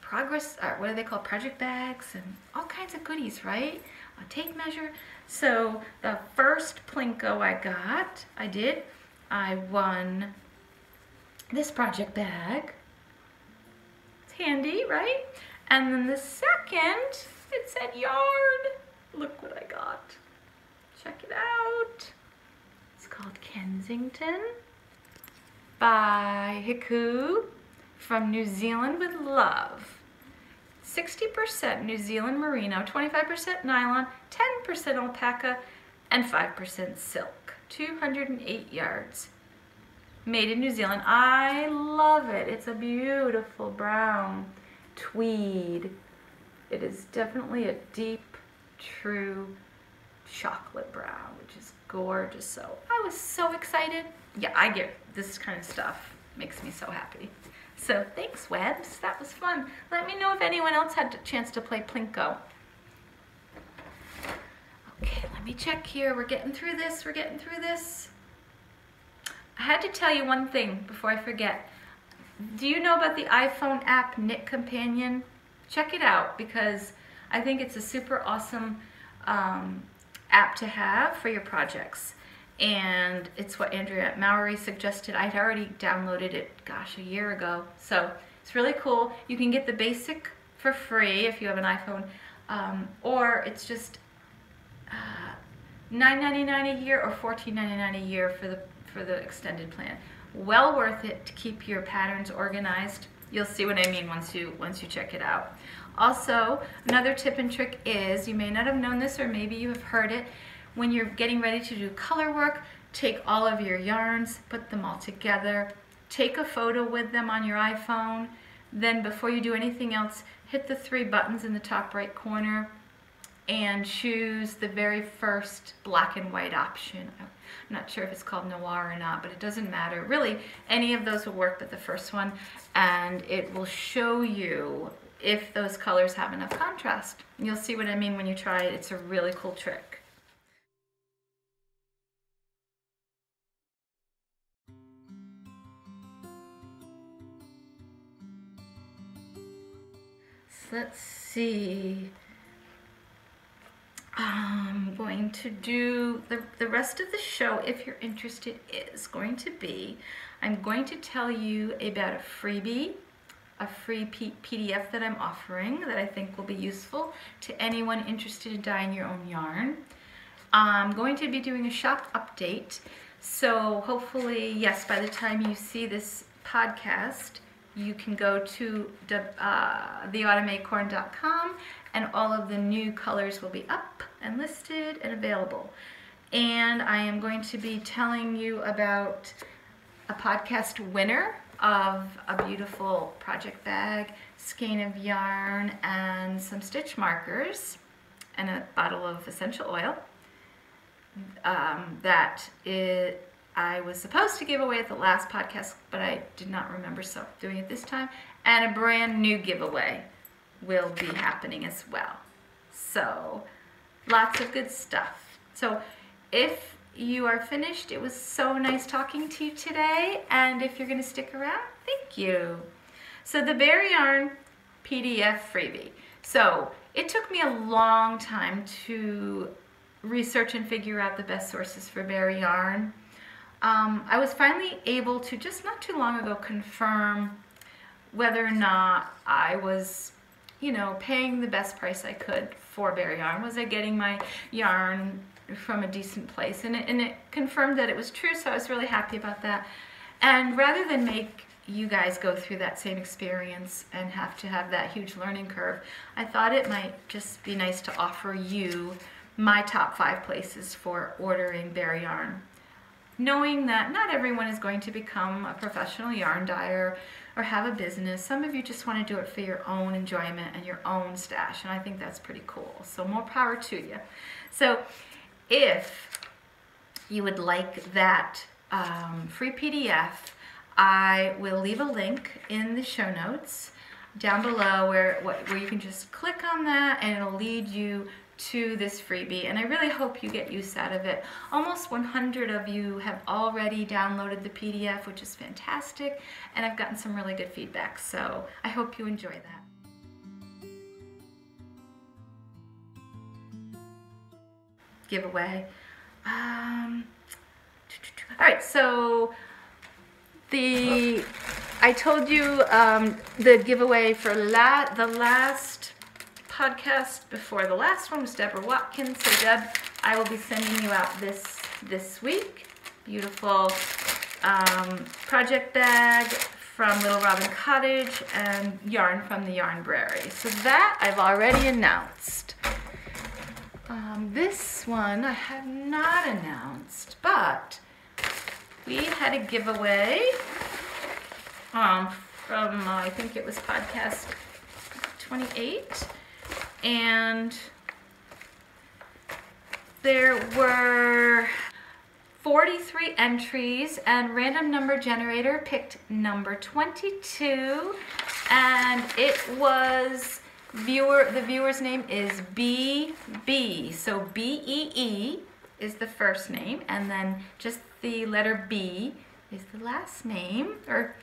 progress, what do they call, project bags, and all kinds of goodies, right? A tape measure. So the first Plinko I won this project bag. It's handy, right? And then the second, it said yarn. Look what I got. Check it out. It's called Kensington by Hiku from New Zealand with Love. 60% New Zealand merino, 25% nylon, 10% alpaca, and 5% silk. 208 yards. Made in New Zealand. I love it. It's a beautiful brown tweed. It is definitely a deep, true chocolate brown, which is gorgeous. So I was so excited. Yeah, I get this kind of stuff. Makes me so happy. So thanks, Webb's. That was fun. Let me know if anyone else had a chance to play Plinko. Okay, let me check here. We're getting through this. We're getting through this. I had to tell you one thing before I forget. Do you know about the iPhone app Knit Companion? Check it out because I think it's a super awesome app to have for your projects. And it's what Andrea Mowry suggested. I'd already downloaded it, gosh, a year ago. So it's really cool. You can get the basic for free if you have an iPhone, or it's just $9.99 a year or $14.99 a year for the extended plan. Well worth it to keep your patterns organized. You'll see what I mean once you check it out. Also, another tip and trick is, you may not have known this or maybe you have heard it, when you're getting ready to do color work, take all of your yarns, put them all together, take a photo with them on your iPhone, then before you do anything else, hit the 3 buttons in the top right corner and choose the very first black and white option. I'm not sure if it's called Noir or not, but it doesn't matter. Really, any of those will work but the first one, and it will show you if those colors have enough contrast. You'll see what I mean when you try it. It's a really cool trick. let's see. I'm going to do the rest of the show, if you're interested, is going to be, I'm going to tell you about a freebie, a free PDF that I'm offering that I think will be useful to anyone interested in dyeing your own yarn. I'm going to be doing a shop update, so hopefully, yes, by the time you see this podcast, you can go to theautomatecorn.com and all of the new colors will be up and listed and available. And I am going to be telling you about a podcast winner of a beautiful project bag, skein of yarn, and some stitch markers, and a bottle of essential oil I was supposed to give away at the last podcast, but I did not remember, so I'm doing it this time. And a brand new giveaway will be happening as well. So lots of good stuff. So if you are finished, it was so nice talking to you today, and if you're going to stick around, thank you. So the Bare Yarn PDF freebie. So it took me a long time to research and figure out the best sources for bare yarn. I was finally able to, just not too long ago, confirm whether or not I was, paying the best price I could for bare yarn. Was I getting my yarn from a decent place? And it confirmed that it was true, so I was really happy about that. And rather than make you guys go through that same experience and have to have that huge learning curve, I thought it might just be nice to offer you my top 5 places for ordering bare yarn, knowing that not everyone is going to become a professional yarn dyer or have a business. Some of you just want to do it for your own enjoyment and your own stash, and I think that's pretty cool. So more power to you. So if you would like that free PDF, I will leave a link in the show notes down below where you can just click on that and it'll lead you to this freebie, and I really hope you get use out of it. Almost 100 of you have already downloaded the PDF, which is fantastic, and I've gotten some really good feedback, so I hope you enjoy that. Giveaway. All right, so I told you the giveaway for the last podcast before the last one was Deborah Watkins. So Deb, I will be sending you out this week. Beautiful project bag from Little Robin Cottage and yarn from the Yarnbrary. So that I've already announced. This one I have not announced, but we had a giveaway from I think it was podcast 28. And there were 43 entries, and random number generator picked number 22, and it was the viewer's name is BB, so BEE is the first name, and then just the letter B is the last name, or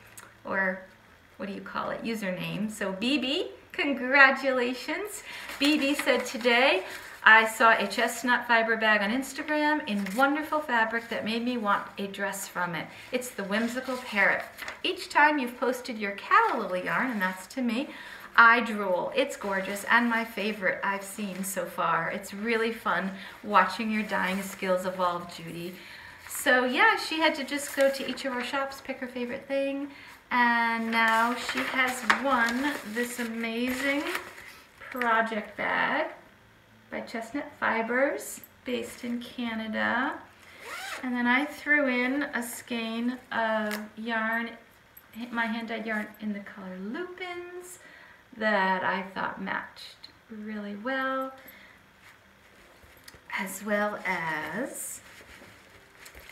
what do you call it, username. So BB, congratulations. BB said, today I saw a chestnut fiber bag on Instagram in wonderful fabric that made me want a dress from it. It's the Whimsical Parrot. Each time you've posted your calla lily yarn, and that's to me, I drool. It's gorgeous and my favorite I've seen so far. It's really fun watching your dyeing skills evolve, Judy. So yeah, she had to just go to each of our shops, pick her favorite thing, and now she has won this amazing project bag by Chestnut Fibers, based in Canada. And then I threw in a skein of yarn, my hand-dyed yarn in the color Lupins, that I thought matched really well, as well as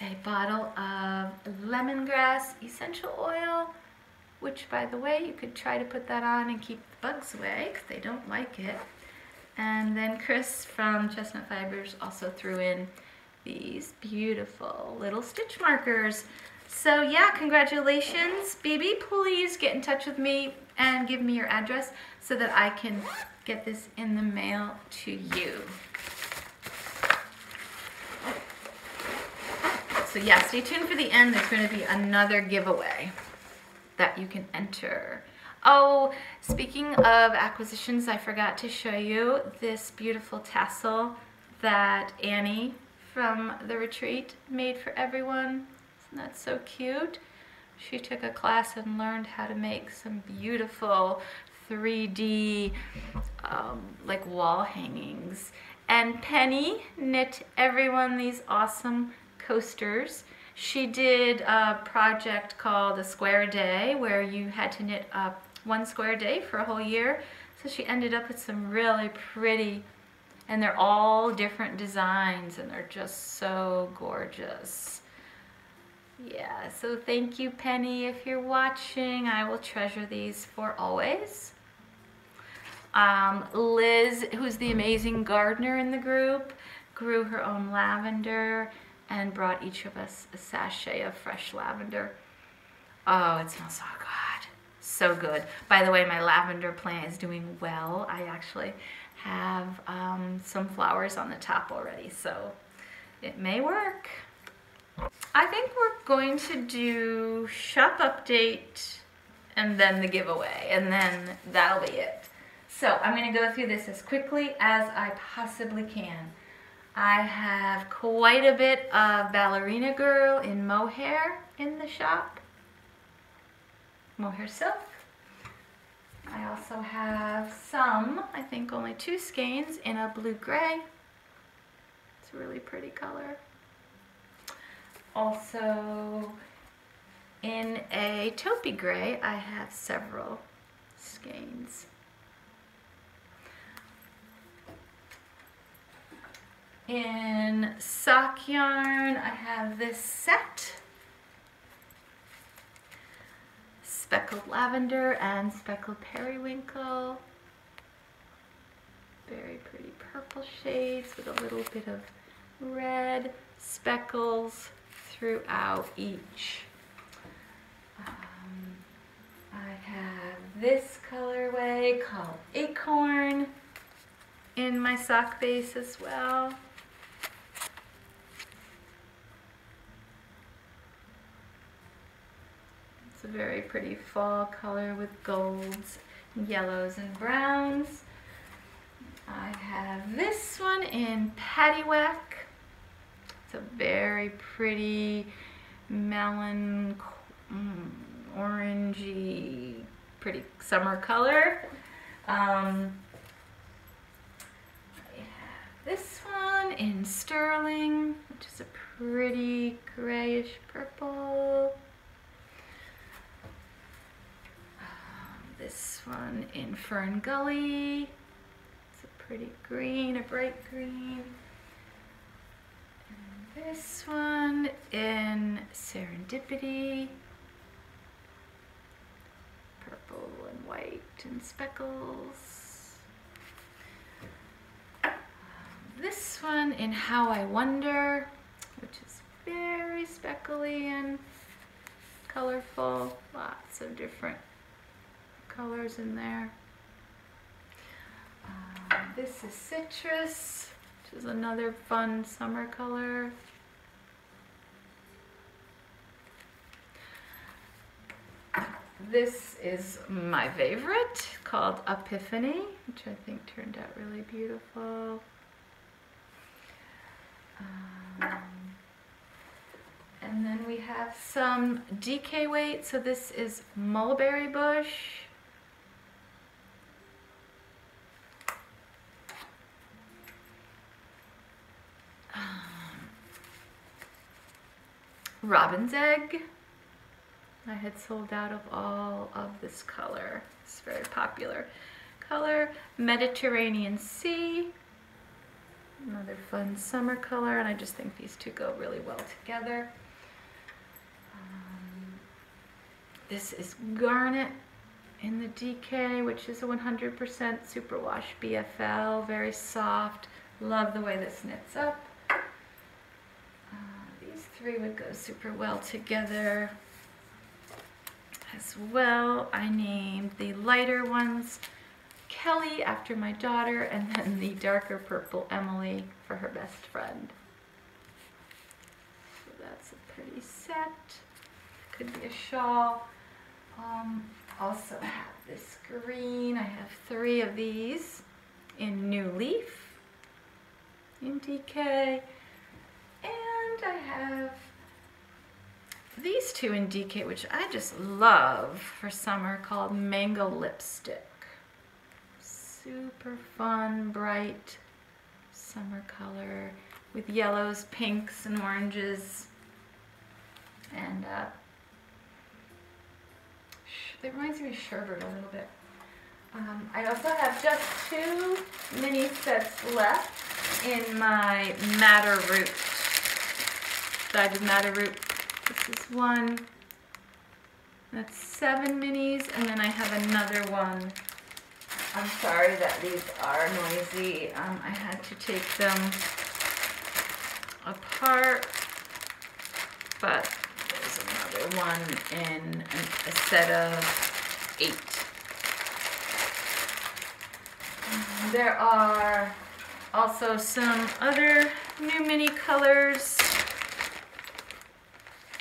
a bottle of lemongrass essential oil, which, by the way, you could try to put that on and keep the bugs away because they don't like it. And then Chris from Chestnut Fibers also threw in these beautiful little stitch markers So yeah, congratulations. BB, please get in touch with me and give me your address so that I can get this in the mail to you. So yeah, stay tuned for the end. There's going to be another giveaway that you can enter. Oh, speaking of acquisitions, I forgot to show you this beautiful tassel that Annie from the retreat made for everyone. Isn't that so cute? She took a class and learned how to make some beautiful 3D like wall hangings. And Penny knit everyone these awesome coasters. She did a project called A Square a Day where you had to knit up 1 square a day for a whole year. So she ended up with some really pretty, and they're all different designs and they're just so gorgeous. Yeah, so thank you, Penny. If you're watching, I will treasure these for always. Liz, who's the amazing gardener in the group, grew her own lavender and brought each of us a sachet of fresh lavender. Oh, it smells so good. So good. By the way, my lavender plant is doing well. I actually have some flowers on the top already, so it may work. I think we're going to do shop update and then the giveaway, and then that'll be it. So I'm going to go through this as quickly as I possibly can. I have quite a bit of Ballerina Girl in mohair in the shop. Mohair silk. I also have some, I think only 2 skeins in a blue-gray. It's a really pretty color. Also, in a taupey gray, I have several skeins. In sock yarn, I have this set. Speckled lavender and speckled periwinkle. Very pretty purple shades with a little bit of red speckles throughout each. I have this colorway called Acorn in my sock base as well. It's a very pretty fall color with golds, yellows, and browns. I have this one in Paddywhack. It's a very pretty melon, orangey, pretty summer color. I have this one in Sterling, which is a pretty grayish purple. This one in Fern Gully. It's a pretty green, a bright green. And this one in Serendipity. Purple and white and speckles. This one in How I Wonder, which is very speckly and colorful. Lots of different colors in there. This is Citrus, which is another fun summer color. This is my favorite, called Epiphany, which I think turned out really beautiful. And then we have some DK weight. So this is Mulberry Bush. Robin's Egg. I had sold out of all of this color. It's a very popular color. Mediterranean Sea. Another fun summer color, and I just think these two go really well together. This is Garnet in the DK, which is a 100% superwash BFL, very soft. Love the way this knits up. These three would go super well together as well. I named the lighter ones Kelly after my daughter, and then the darker purple Emily for her best friend. So that's a pretty set. Could be a shawl. Also have this green. I have 3 of these in New Leaf, in DK, and I have these 2 in DK, which I just love for summer, called Mango Lipstick. Super fun, bright summer color with yellows, pinks, and oranges. And it reminds me of sherbet a little bit. I also have just 2 mini sets left in my Madder Root. So I did Madder Root. This is one. That's 7 minis, and then I have another one. I'm sorry that these are noisy. I had to take them apart, but there's another one in a set of 8. There are also some other new mini colors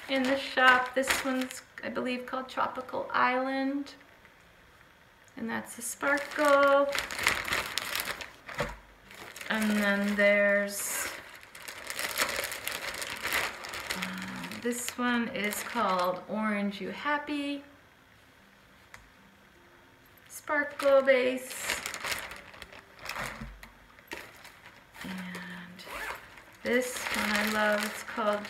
in the shop. This one's, I believe, called Tropical Island, and that's a sparkle. And then there's this one is called Orange You Happy, sparkle base. And this one I love, it's called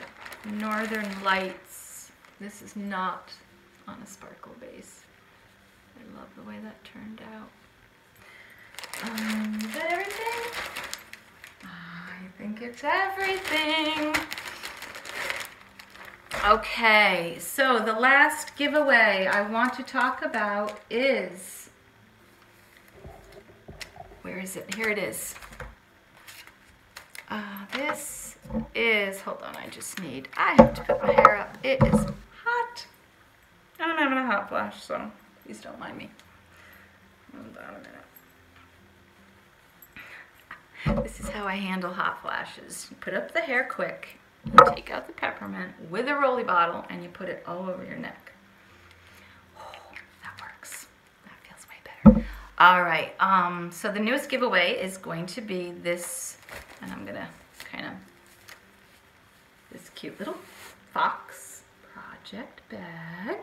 Northern Lights. This is not on a sparkle base. I love the way that turned out. Is that everything? I think it's everything. Okay, so the last giveaway I want to talk about is, where is it? Here it is. This is, hold on, I have to put my hair up. It is hot. And I'm having a hot flash, so please don't mind me. Hold on a minute. This is how I handle hot flashes. You put up the hair quick, you take out the peppermint with a rolly bottle, and you put it all over your neck. Oh, that works. That feels way better. All right, so the newest giveaway is going to be this, and I'm gonna this cute little fox project bag.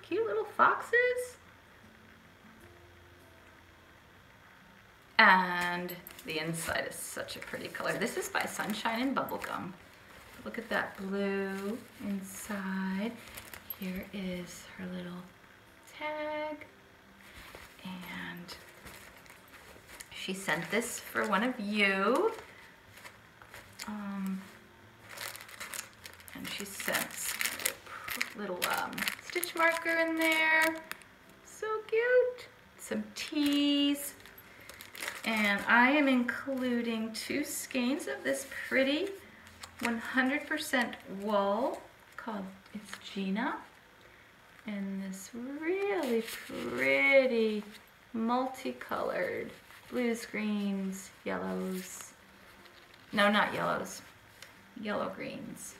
Cute little foxes. And the inside is such a pretty color. This is by Sunshine and Bubblegum. Look at that blue inside. Here is her little tag. And she sent this for one of you. And she sent a little stitch marker in there. So cute. Some teas. And I am including 2 skeins of this pretty 100% wool called, it's Gina. And this really pretty multicolored blues, greens, yellows. No, not yellows. Yellow greens.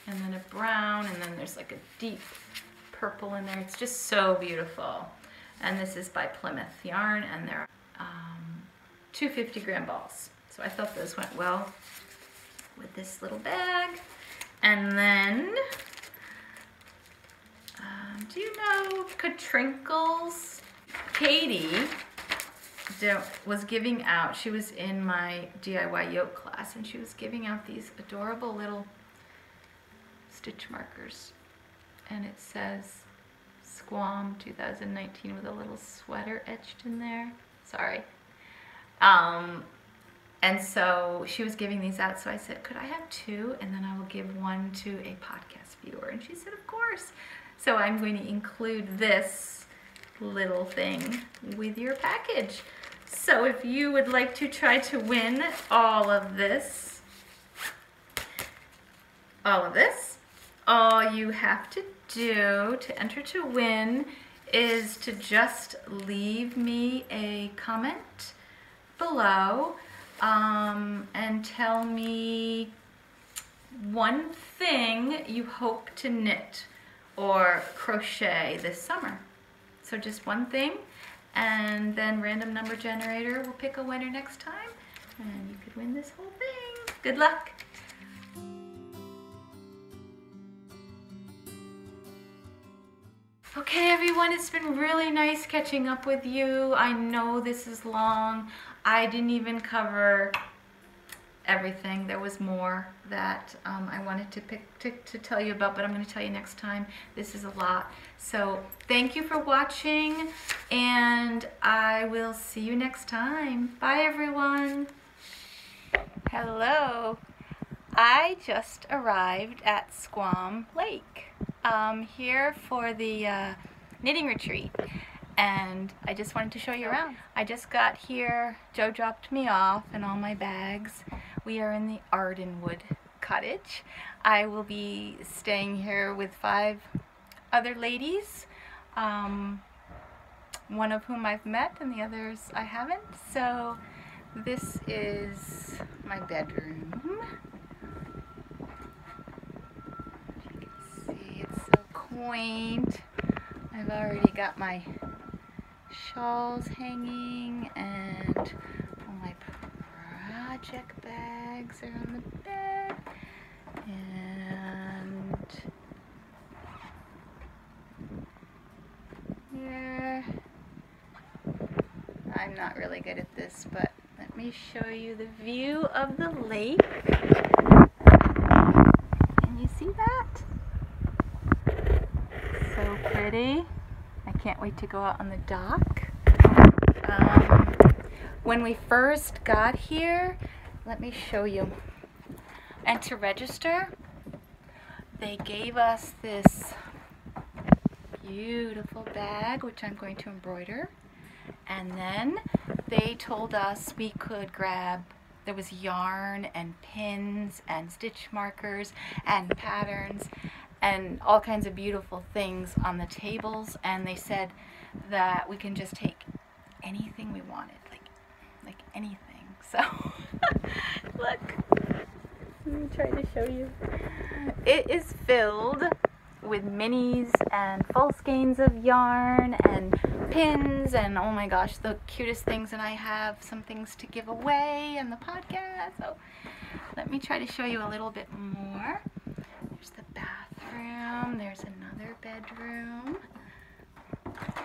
And then a brown, and then there's like a deep purple in there. It's just so beautiful. And this is by Plymouth Yarn, and they're 250-gram balls. So I thought those went well with this little bag. And then, do you know Katrinkles? Katie was giving out, she was in my DIY yoke class, and she was giving out these adorable little stitch markers. And it says Squam 2019 with a little sweater etched in there. Sorry. And so she was giving these out, so I said, could I have 2, and then I will give 1 to a podcast viewer? And she said, of course. So I'm going to include this little thing with your package. So if you would like to try to win all of this, all of this. All you have to do to enter to win is to just leave me a comment below and tell me one thing you hope to knit or crochet this summer. So just one thing, and then random number generator will pick a winner next time, and you could win this whole thing. Good luck. Okay everyone, it's been really nice catching up with you. I know this is long. I didn't even cover everything. There was more that I wanted to tell you about, but I'm going to tell you next time. This is a lot. So thank you for watching, and I will see you next time. Bye everyone. Hello. I just arrived at Squam Lake here for the knitting retreat, and I just wanted to show you around. I just got here. Joe dropped me off and all my bags. We are in the Ardenwood cottage. I will be staying here with 5 other ladies, one of whom I've met and the others I haven't. So this is my bedroom. You can see it's so quaint. I've already got my shawls hanging, and all my project bags are on the bed, and here, I'm not really good at this, but let me show you the view of the lake. Can you see that? So pretty. I can't wait to go out on the dock. When we first got here, let me show you. And to register, they gave us this beautiful bag, which I'm going to embroider. And then they told us we could grab, there was yarn and pins and stitch markers and patterns and all kinds of beautiful things on the tables, and they said that we can just take anything we wanted, like anything. So look, let me try to show you. It is filled with minis and full skeins of yarn and pins and, oh my gosh, the cutest things, and I have some things to give away in the podcast. So let me try to show you a little bit more. There's the bathroom, there's another bedroom,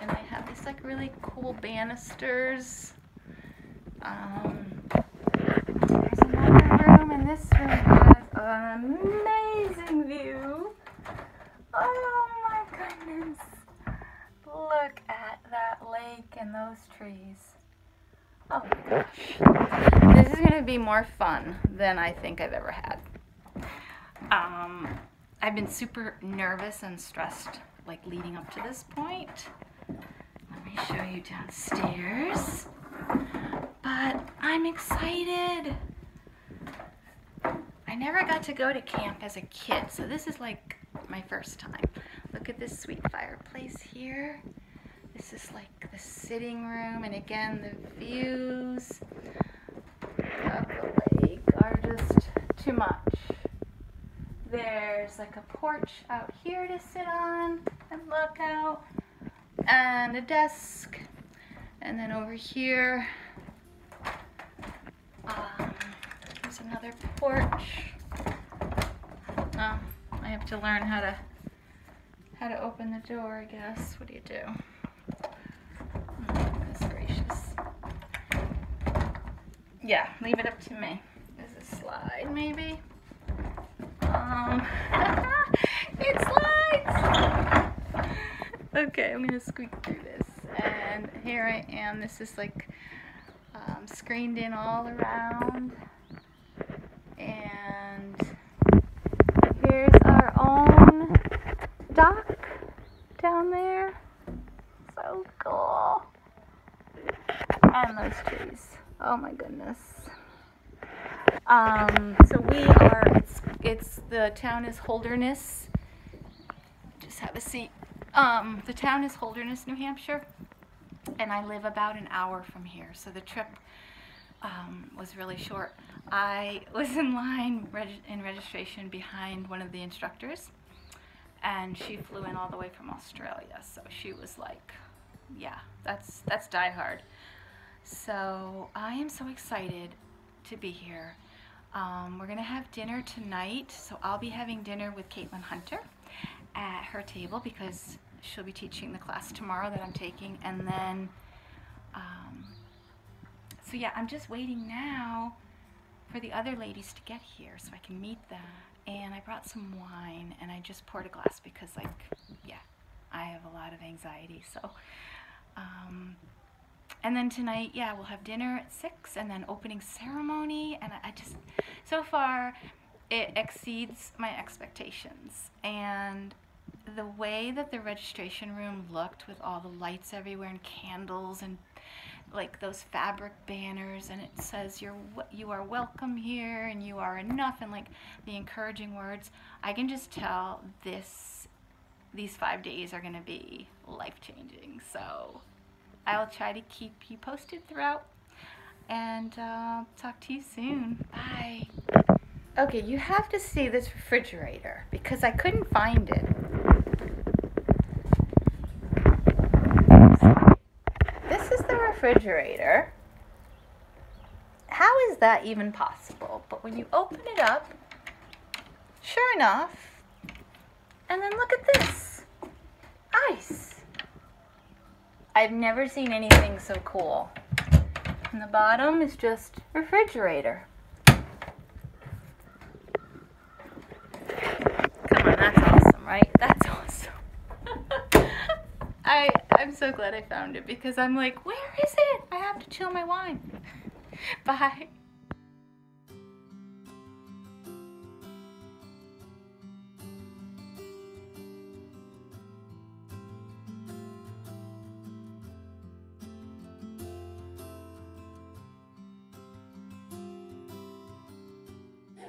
and they have these like really cool banisters. There's another room, and this room has an amazing view. Oh my goodness. Look at that lake and those trees. Oh my gosh. This is going to be more fun than I think I've ever had. I've been super nervous and stressed like leading up to this point. Let me show you downstairs. But I'm excited. I never got to go to camp as a kid, so this is like my first time. Look at this sweet fireplace here. This is like the sitting room, and again the views of the lake are just too much. There's like a porch out here to sit on and look out, and a desk, and then over here there's another porch. I have to learn how to open the door, I guess. What do you do? Oh, goodness gracious. Yeah, leave it up to me. There's a slide, maybe. It slides! Okay, I'm gonna squeak through this. And here I am. This is like screened in all around. And here's our own dock down there. So cool. And those trees. Oh my goodness. So we are, the town is Holderness. Just have a seat. The town is Holderness, New Hampshire, and I live about an hour from here, so the trip was really short. I was in line in registration behind one of the instructors, and she flew in all the way from Australia, so she was like, yeah, that's Die Hard. So I am so excited to be here. We're gonna have dinner tonight, so I'll be having dinner with Caitlin Hunter at her table because she'll be teaching the class tomorrow that I'm taking, and then so yeah, I'm just waiting now for the other ladies to get here so I can meet them. And I brought some wine, and I just poured a glass because, like, yeah, I have a lot of anxiety. So and then tonight, yeah, we'll have dinner at 6 and then opening ceremony, and I just, so far it exceeds my expectations. And the way that the registration room looked with all the lights everywhere and candles and like those fabric banners, and it says you are welcome here and you are enough, and like the encouraging words, I can just tell these 5 days are gonna be life-changing. So I'll try to keep you posted throughout, and talk to you soon. Bye. Okay, you have to see this refrigerator because I couldn't find it. This is the refrigerator. How is that even possible? But when you open it up, sure enough, and then look at this. Ice. I've never seen anything so cool. And the bottom is just refrigerator. Come on, that's awesome, right? That's awesome. I'm so glad I found it because I'm like, where is it? I have to chill my wine. Bye.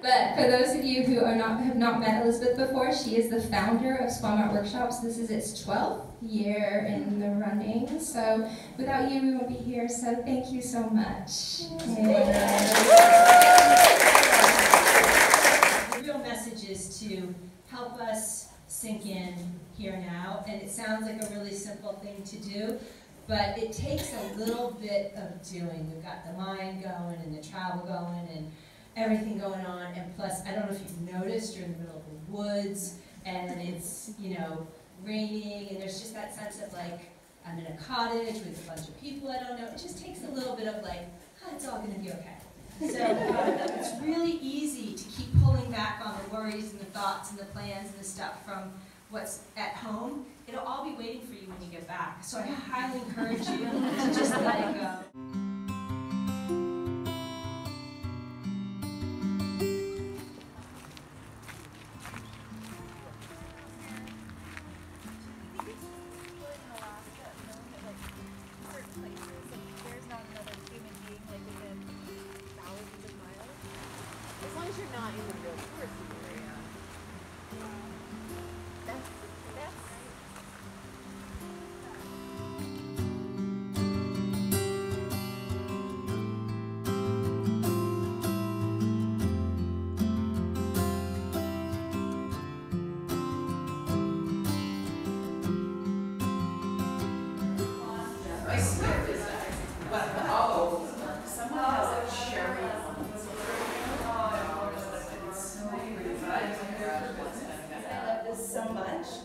But for those of you who have not met Elizabeth before, she is the founder of Squam Art Workshops. This is its 12th year in the running. So without you, we won't be here. So thank you so much. The real message is to help us sink in here now. And it sounds like a really simple thing to do, but it takes a little bit of doing. We've got the mind going and the travel going and everything going on, and plus, I don't know if you've noticed, you're in the middle of the woods, and it's, you know, raining, and there's just that sense of like, I'm in a cottage with a bunch of people I don't know. It just takes a little bit of like, oh, it's all going to be okay. So it's really easy to keep pulling back on the worries and the thoughts and the plans and the stuff from what's at home. It'll all be waiting for you when you get back. So I highly encourage you to just let it go. You're not in the real touristy area. That's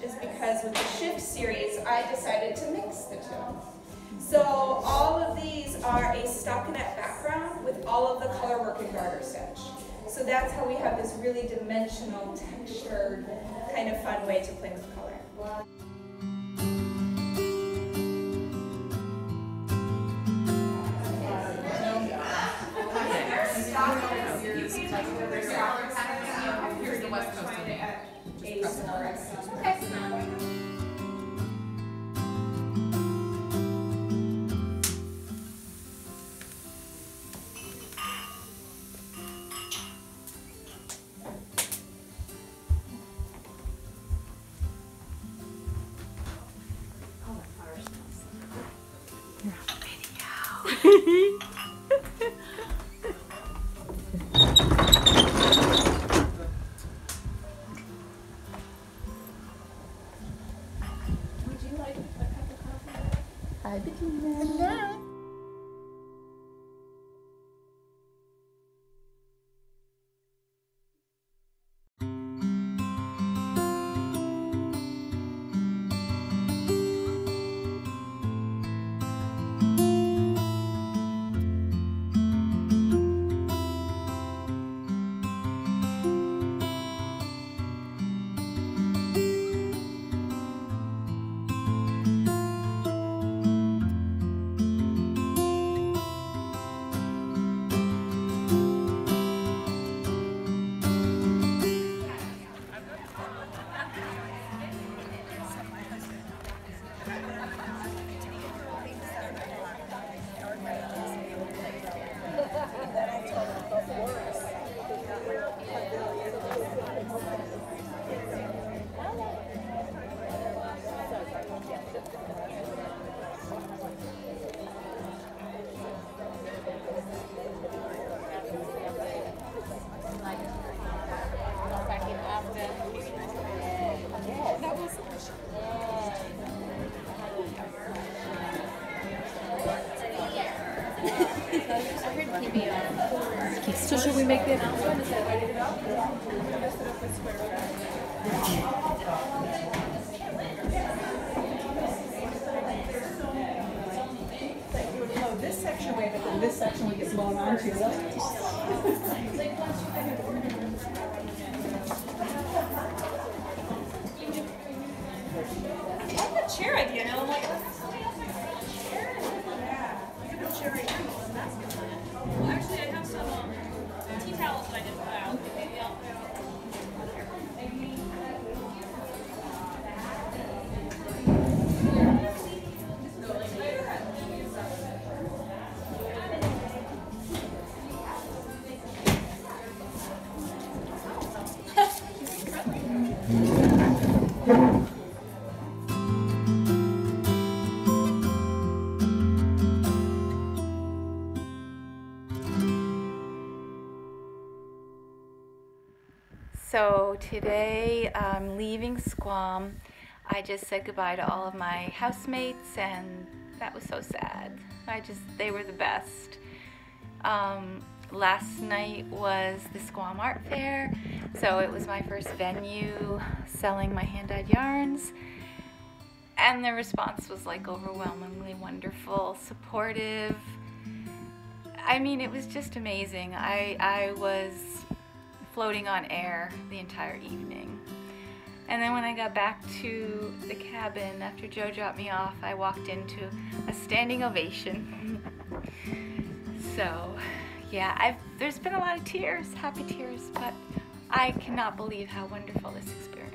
is because with the Shift series, I decided to mix the two. So all of these are a stockinette background with all of the color work in garter stitch. So that's how we have this really dimensional, textured, kind of fun way to play with color. here's the West Coast of it. you like a cup of coffee? Hi, Bettina. So should we make the announcement? Is that ready to go? Oh, this section, wait, but then this section we get blown onto. I have a chair idea, and I'm like, let's somebody else have a chair. Yeah, I have a chair right here. Well, actually, I have some tea towels that I didn't put out. Maybe I'll put out. So today I'm leaving Squam. I just said goodbye to all of my housemates, and that was so sad. They were the best. Last night was the Squam Art Fair, so it was my first venue selling my hand-dyed yarns, and the response was like overwhelmingly wonderful, supportive. I mean, it was just amazing. I was floating on air the entire evening. And then when I got back to the cabin after Joe dropped me off, I walked into a standing ovation. So yeah, there's been a lot of tears, happy tears, but I cannot believe how wonderful this experience